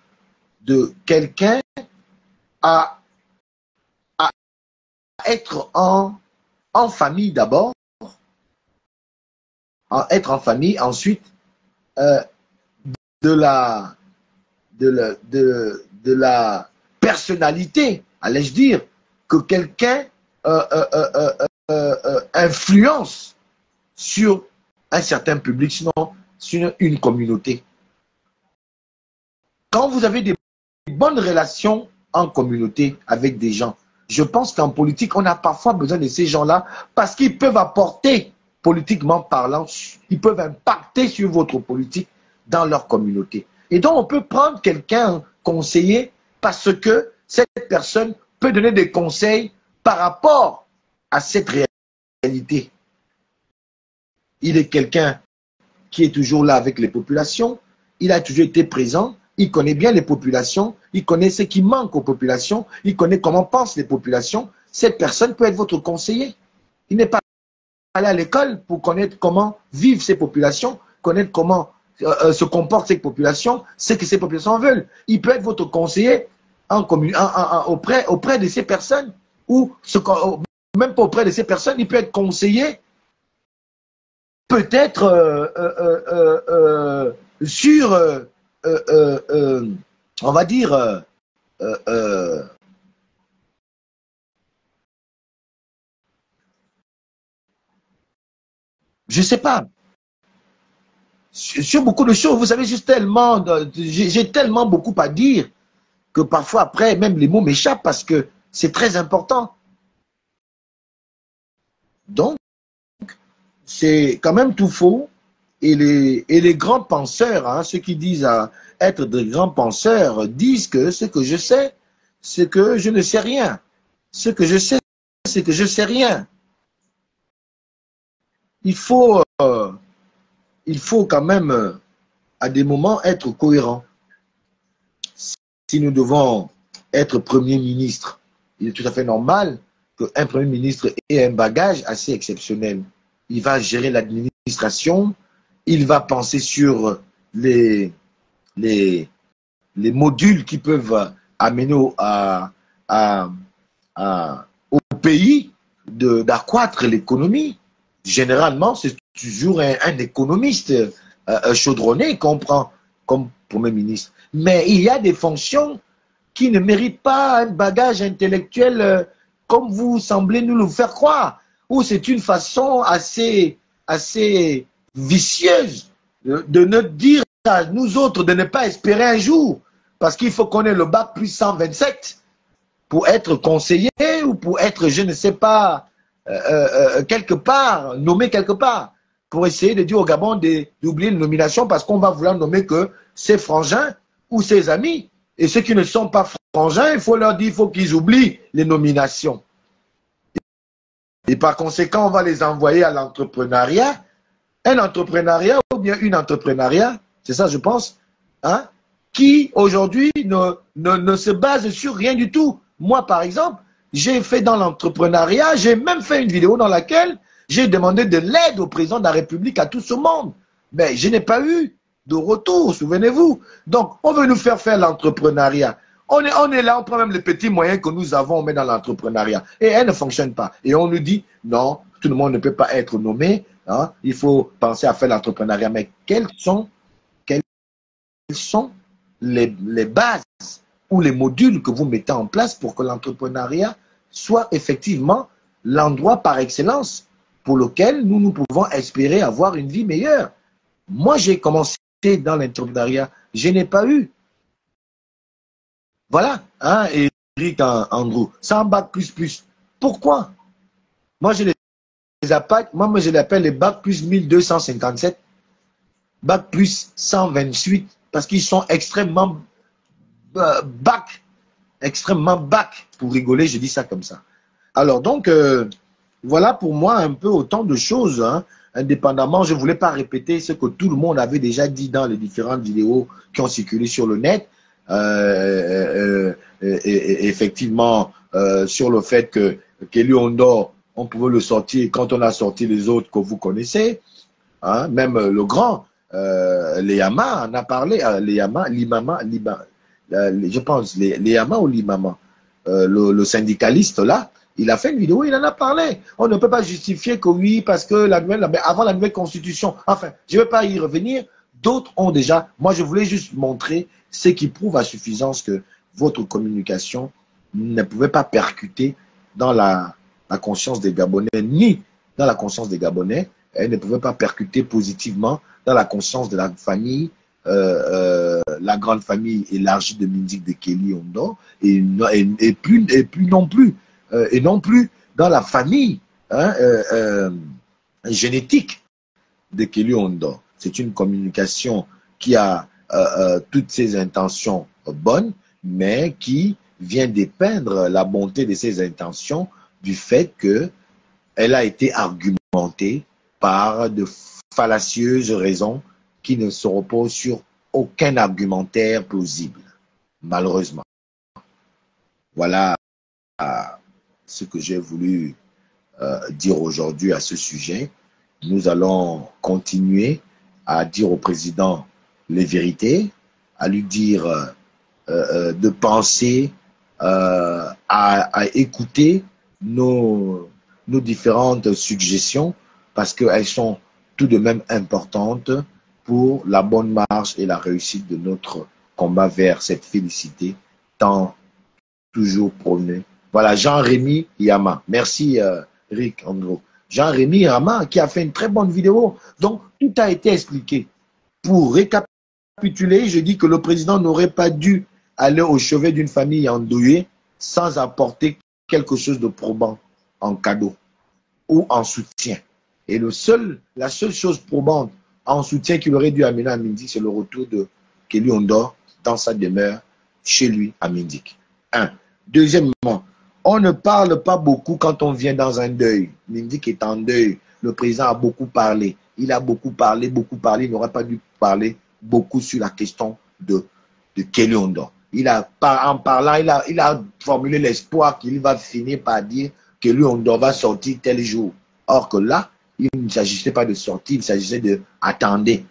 de quelqu'un à être en famille d'abord, à être en famille, ensuite de la personnalité, allais-je dire, que quelqu'un influence sur un certain public, sinon sur une communauté. Quand vous avez des bonnes relations en communauté avec des gens, je pense qu'en politique, on a parfois besoin de ces gens-là parce qu'ils peuvent apporter, politiquement parlant, ils peuvent impacter sur votre politique dans leur communauté. Et donc, on peut prendre quelqu'un conseiller parce que cette personne peut donner des conseils par rapport à cette réalité. Il est quelqu'un qui est toujours là avec les populations, il a toujours été présent, il connaît bien les populations, il connaît ce qui manque aux populations, il connaît comment pensent les populations. Cette personne peut être votre conseiller. Il n'est pas allé à l'école pour connaître comment vivent ces populations, connaître comment se comportent ces populations, ce que ces populations veulent. Il peut être votre conseiller auprès de ces personnes, ou même pas auprès de ces personnes, il peut être conseiller peut-être sur, on va dire, je ne sais pas, sur beaucoup de choses. Vous savez, j'ai tellement beaucoup à dire que parfois après, même les mots m'échappent parce que c'est très important. Donc, c'est quand même tout faux. Et les grands penseurs, hein, ceux qui disent être de grands penseurs, disent que ce que je sais, c'est que je ne sais rien. Ce que je sais, c'est que je ne sais rien. Il faut quand même, à des moments, être cohérent. Si nous devons être Premier ministre, il est tout à fait normal qu'un Premier ministre ait un bagage assez exceptionnel. Il va gérer l'administration, il va penser sur les modules qui peuvent amener au pays d'accroître l'économie. Généralement, c'est toujours un économiste chaudronné qu'on prend comme Premier ministre. Mais il y a des fonctions qui ne méritent pas un bagage intellectuel comme vous semblez nous le faire croire, ou c'est une façon assez vicieuse de nous dire à nous autres de ne pas espérer un jour, parce qu'il faut qu'on ait le bac plus 127 pour être conseiller ou pour être, je ne sais pas, quelque part, nommé quelque part, pour essayer de dire au Gabon d'oublier une nomination parce qu'on va vouloir nommer que ses frangins ou ses amis. Et ceux qui ne sont pas frangins, il faut leur dire, il faut qu'ils oublient les nominations. Et par conséquent, on va les envoyer à l'entrepreneuriat. Un entrepreneuriat ou bien une entrepreneuriat, c'est ça je pense, hein, qui aujourd'hui ne se base sur rien du tout. Moi par exemple, j'ai fait dans l'entrepreneuriat, j'ai même fait une vidéo dans laquelle j'ai demandé de l'aide au président de la République, à tout ce monde. Mais je n'ai pas eu de retour, souvenez-vous. Donc, on veut nous faire l'entrepreneuriat. On est là, on prend même les petits moyens que nous avons, on met dans l'entrepreneuriat. Et elle ne fonctionne pas. Et on nous dit, non, tout le monde ne peut pas être nommé. Hein, il faut penser à faire l'entrepreneuriat. Mais quelles sont les bases ou les modules que vous mettez en place pour que l'entrepreneuriat soit effectivement l'endroit par excellence pour lequel nous pouvons espérer avoir une vie meilleure. Moi, j'ai commencé dans l'entrepreneuriat. Je n'ai pas eu. Voilà, hein, Eric Andrew, sans bac plus plus. Pourquoi? Moi, je les appelle, moi, je l'appelle les bac plus 1257, bac plus 128, parce qu'ils sont extrêmement bac, pour rigoler, je dis ça comme ça. Alors, donc, voilà pour moi un peu autant de choses, hein. Indépendamment, je ne voulais pas répéter ce que tout le monde avait déjà dit dans les différentes vidéos qui ont circulé sur le net. Effectivement, sur le fait que Kelly Ondor, on pouvait le sortir quand on a sorti les autres que vous connaissez, hein, même le grand, Léama en a parlé, je pense, Léama ou Limama, le syndicaliste là, il a fait une vidéo, il en a parlé. On ne peut pas justifier que oui, parce que avant la nouvelle constitution, enfin, je ne vais pas y revenir. D'autres ont déjà, moi je voulais juste montrer ce qui prouve à suffisance que votre communication ne pouvait pas percuter dans la conscience des Gabonais, ni dans la conscience des Gabonais. Elle ne pouvait pas percuter positivement dans la conscience de la famille, la grande famille élargie de Mindik de Kelly Ondor, et non plus dans la famille, hein, génétique de Kelly Ondor. C'est une communication qui a toutes ses intentions bonnes, mais qui vient dépeindre la bonté de ses intentions du fait qu'elle a été argumentée par de fallacieuses raisons qui ne se reposent sur aucun argumentaire plausible, malheureusement. Voilà ce que j'ai voulu dire aujourd'hui à ce sujet. Nous allons continuer à dire au président les vérités, à lui dire de penser, à écouter nos différentes suggestions parce qu'elles sont tout de même importantes pour la bonne marche et la réussite de notre combat vers cette félicité tant toujours prônée. Voilà, Jean-Rémy Yama. Merci, Rick Andro. Jean-Rémy Yama qui a fait une très bonne vidéo. Donc, tout a été expliqué. Pour récapituler, je dis que le président n'aurait pas dû aller au chevet d'une famille endeuillée sans apporter quelque chose de probant en cadeau ou en soutien. Et la seule chose probante en soutien qu'il aurait dû amener à Mindik, c'est le retour de Kelly Ondor dans sa demeure chez lui à Mindik. Un. Deuxièmement, on ne parle pas beaucoup quand on vient dans un deuil. Mindik est en deuil. Le président a beaucoup parlé. Il a beaucoup parlé. Il n'aurait pas dû parler beaucoup sur la question de Kelly Ondor. En parlant, il a formulé l'espoir qu'il va finir par dire que Kelly Ondor va sortir tel jour. Or que là, il ne s'agissait pas de sortir, il s'agissait de attendre. Des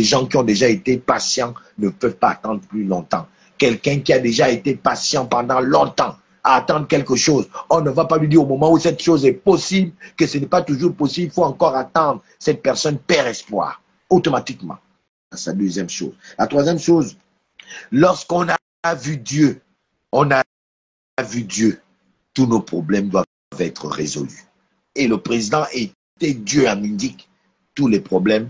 gens qui ont déjà été patients ne peuvent pas attendre plus longtemps. Quelqu'un qui a déjà été patient pendant longtemps à attendre quelque chose, on ne va pas lui dire au moment où cette chose est possible que ce n'est pas toujours possible, il faut encore attendre. Cette personne perd espoir automatiquement. C'est sa deuxième chose. La troisième chose, lorsqu'on a vu Dieu, tous nos problèmes doivent être résolus. Et le président était Dieu à Mindik. Tous les problèmes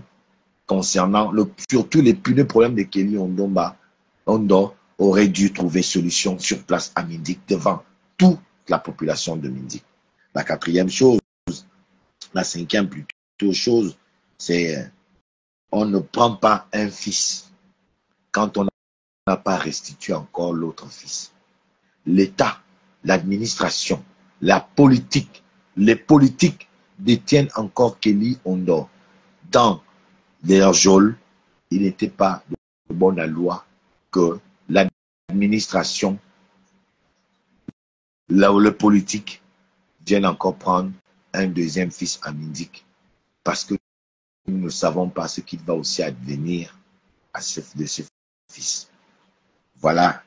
concernant, surtout les puneux problèmes de Kelly Ondor aurait dû trouver solution sur place à Mindik devant toute la population de Mindik. La quatrième chose, la cinquième plutôt chose, c'est on ne prend pas un fils quand on n'a pas restitué encore l'autre fils. L'État, l'administration, la politique, les politiques détiennent encore Kelly Ondor. Dans leur geôle, il n'était pas de bonne loi que l'administration, le politique viennent encore prendre un deuxième fils à Mindik parce que nous ne savons pas ce qu'il va aussi advenir de ce fils. Voilà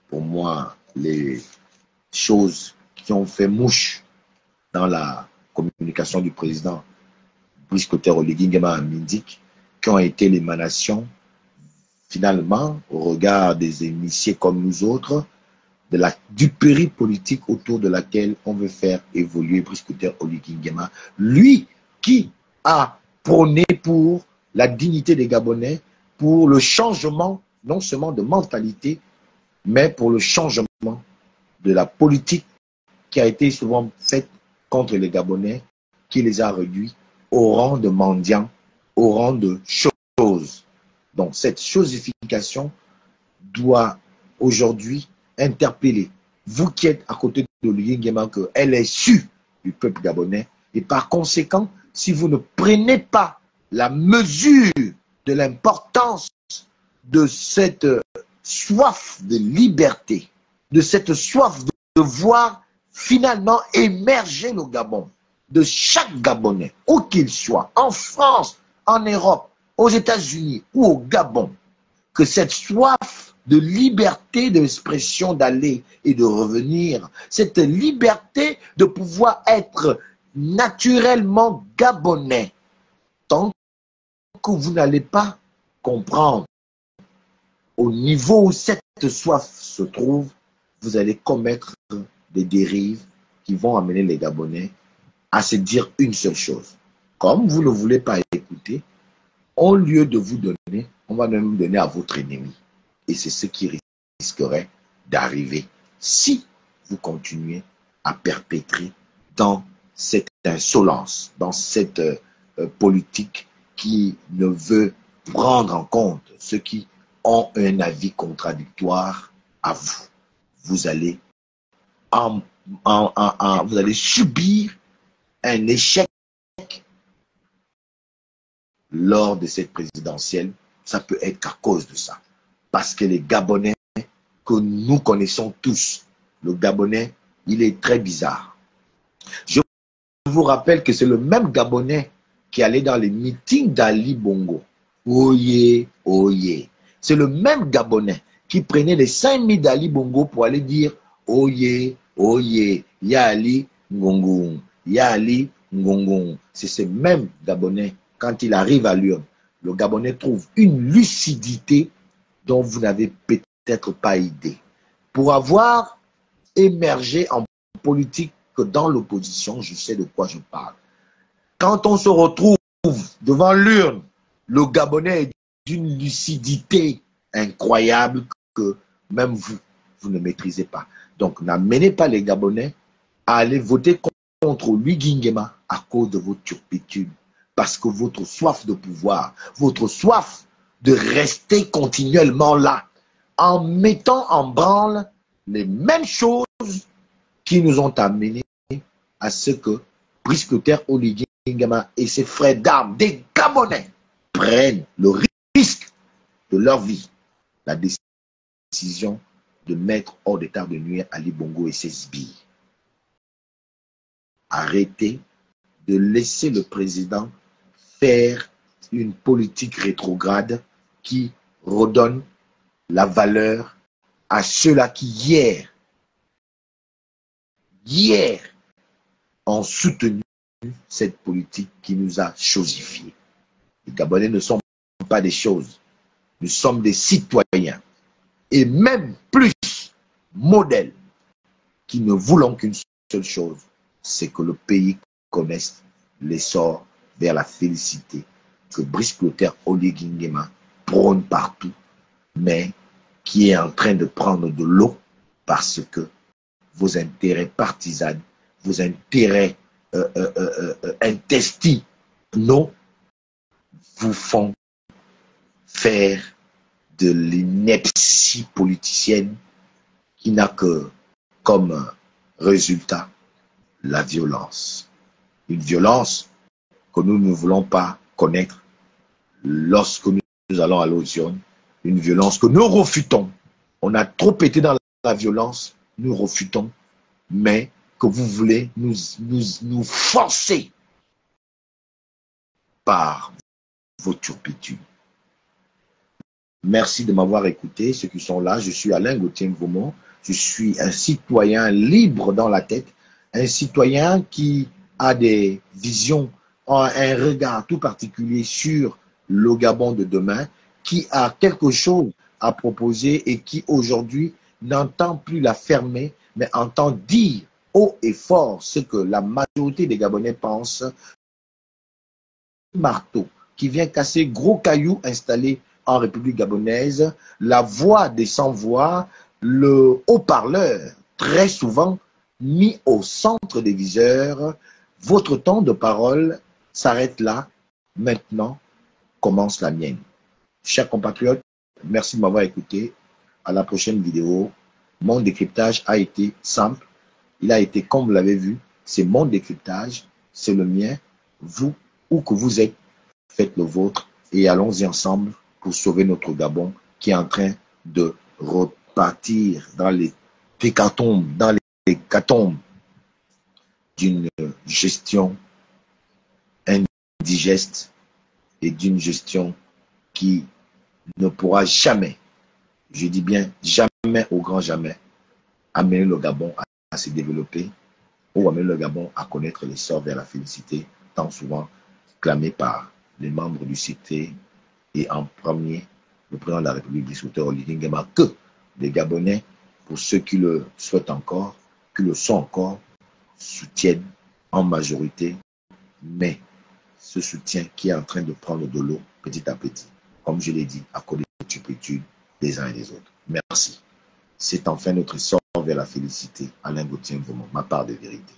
pour moi, les choses qui ont fait mouche dans la communication du président Brice Clotaire Oligui Nguema à Mindik, qui ont été l'émanation, finalement, au regard des initiés comme nous autres, du périple politique autour de laquelle on veut faire évoluer Brice Clotaire Oligui Nguema. Lui qui a prôné pour la dignité des Gabonais, pour le changement, non seulement de mentalité, mais pour le changement de la politique qui a été souvent faite contre les Gabonais, qui les a réduits au rang de mendiants, au rang de choses. Donc cette chosification doit aujourd'hui interpeller vous qui êtes à côté de Oligui Nguema, qu'elle est issue du peuple gabonais, et par conséquent, si vous ne prenez pas la mesure de l'importance de cette soif de liberté, de cette soif de voir finalement émerger le Gabon, de chaque Gabonais, où qu'il soit, en France, en Europe, aux États-Unis ou au Gabon, que cette soif de liberté d'expression d'aller et de revenir, cette liberté de pouvoir être naturellement gabonais, tant que vous n'allez pas comprendre au niveau où cette soif se trouve, vous allez commettre des dérives qui vont amener les Gabonais à se dire une seule chose. Comme vous ne voulez pas écouter, au lieu de vous donner, on va même donner à votre ennemi. Et c'est ce qui risquerait d'arriver si vous continuez à perpétrer dans cette insolence, dans cette politique qui ne veut prendre en compte ceux qui ont un avis contradictoire à vous. Vous allez, vous allez subir un échec lors de cette présidentielle. Ça peut être qu'à cause de ça. Parce que les Gabonais que nous connaissons tous, le Gabonais, il est très bizarre. Je vous rappelle que c'est le même Gabonais qui allait dans les meetings d'Ali Bongo. Oye, oye. C'est le même Gabonais qui prenait les 5000 d'Ali Bongo pour aller dire oye, oye, ya Ali Ngongon, ya Ali Ngongon. C'est ce même Gabonais, quand il arrive à l'urne, le Gabonais trouve une lucidité dont vous n'avez peut-être pas idée. Pour avoir émergé en politique que dans l'opposition, je sais de quoi je parle. Quand on se retrouve devant l'urne, le Gabonais est d'une lucidité incroyable que même vous ne maîtrisez pas. Donc, n'amenez pas les Gabonais à aller voter contre Oligui Nguema à cause de vos turpitudes. Parce que votre soif de pouvoir, votre soif de rester continuellement là, en mettant en branle les mêmes choses qui nous ont amenés à ce que Brice Clotaire Oligui Nguema et ses frères d'armes, des Gabonais, prennent le risque de leur vie, la décision de mettre hors d'état de nuire Ali Bongo et ses sbires. Arrêtez de laisser le président faire une politique rétrograde qui redonne la valeur à ceux-là qui hier ont soutenu cette politique qui nous a chosifiés. Les Gabonais ne sont pas des choses, nous sommes des citoyens et même plus modèles qui ne voulons qu'une seule chose, c'est que le pays connaisse l'essor vers la félicité que Brice Clotaire Oligui Nguema prône partout, mais qui est en train de prendre de l'eau parce que vos intérêts partisans, vos intérêts intestinaux vous font faire de l'ineptie politicienne qui n'a que comme résultat la violence. Une violence que nous ne voulons pas connaître lorsque nous allons à l'audition, une violence que nous refutons. On a trop été dans la violence, nous refutons, mais que vous voulez nous forcer par vos turpitudes. Merci de m'avoir écouté, ceux qui sont là. Je suis Alain Gauthier Mvomo. Je suis un citoyen libre dans la tête, un citoyen qui a des visions, un regard tout particulier sur le Gabon de demain, qui a quelque chose à proposer et qui aujourd'hui n'entend plus la fermer, mais entend dire haut et fort ce que la majorité des Gabonais pensent. Marteau qui vient casser gros cailloux installés en République gabonaise, la voix des sans-voix, le haut-parleur, très souvent mis au centre des viseurs. Votre temps de parole s'arrête là. Maintenant commence la mienne. Chers compatriotes, merci de m'avoir écouté. À la prochaine vidéo. Mon décryptage a été simple. Il a été, comme vous l'avez vu, c'est mon décryptage, c'est le mien. Vous, où que vous êtes, faites le vôtre et allons-y ensemble pour sauver notre Gabon qui est en train de repartir dans les hécatombes, d'une gestion indigeste et d'une gestion qui ne pourra jamais, je dis bien jamais au grand jamais, amener le Gabon à se développer ou amener le Gabon à connaître l'essor vers la félicité, tant souvent clamé par les membres du CT et en premier le président de la République, discuteur Olivier Nguema, que les Gabonais, pour ceux qui le souhaitent encore, qui le sont encore, soutiennent en majorité, mais ce soutien qui est en train de prendre de l'eau petit à petit, comme je l'ai dit, à cause des turpitudes des uns et des autres. Merci. C'est enfin notre sort vers la félicité. Alain Gauthier Mvomo, ma part de vérité.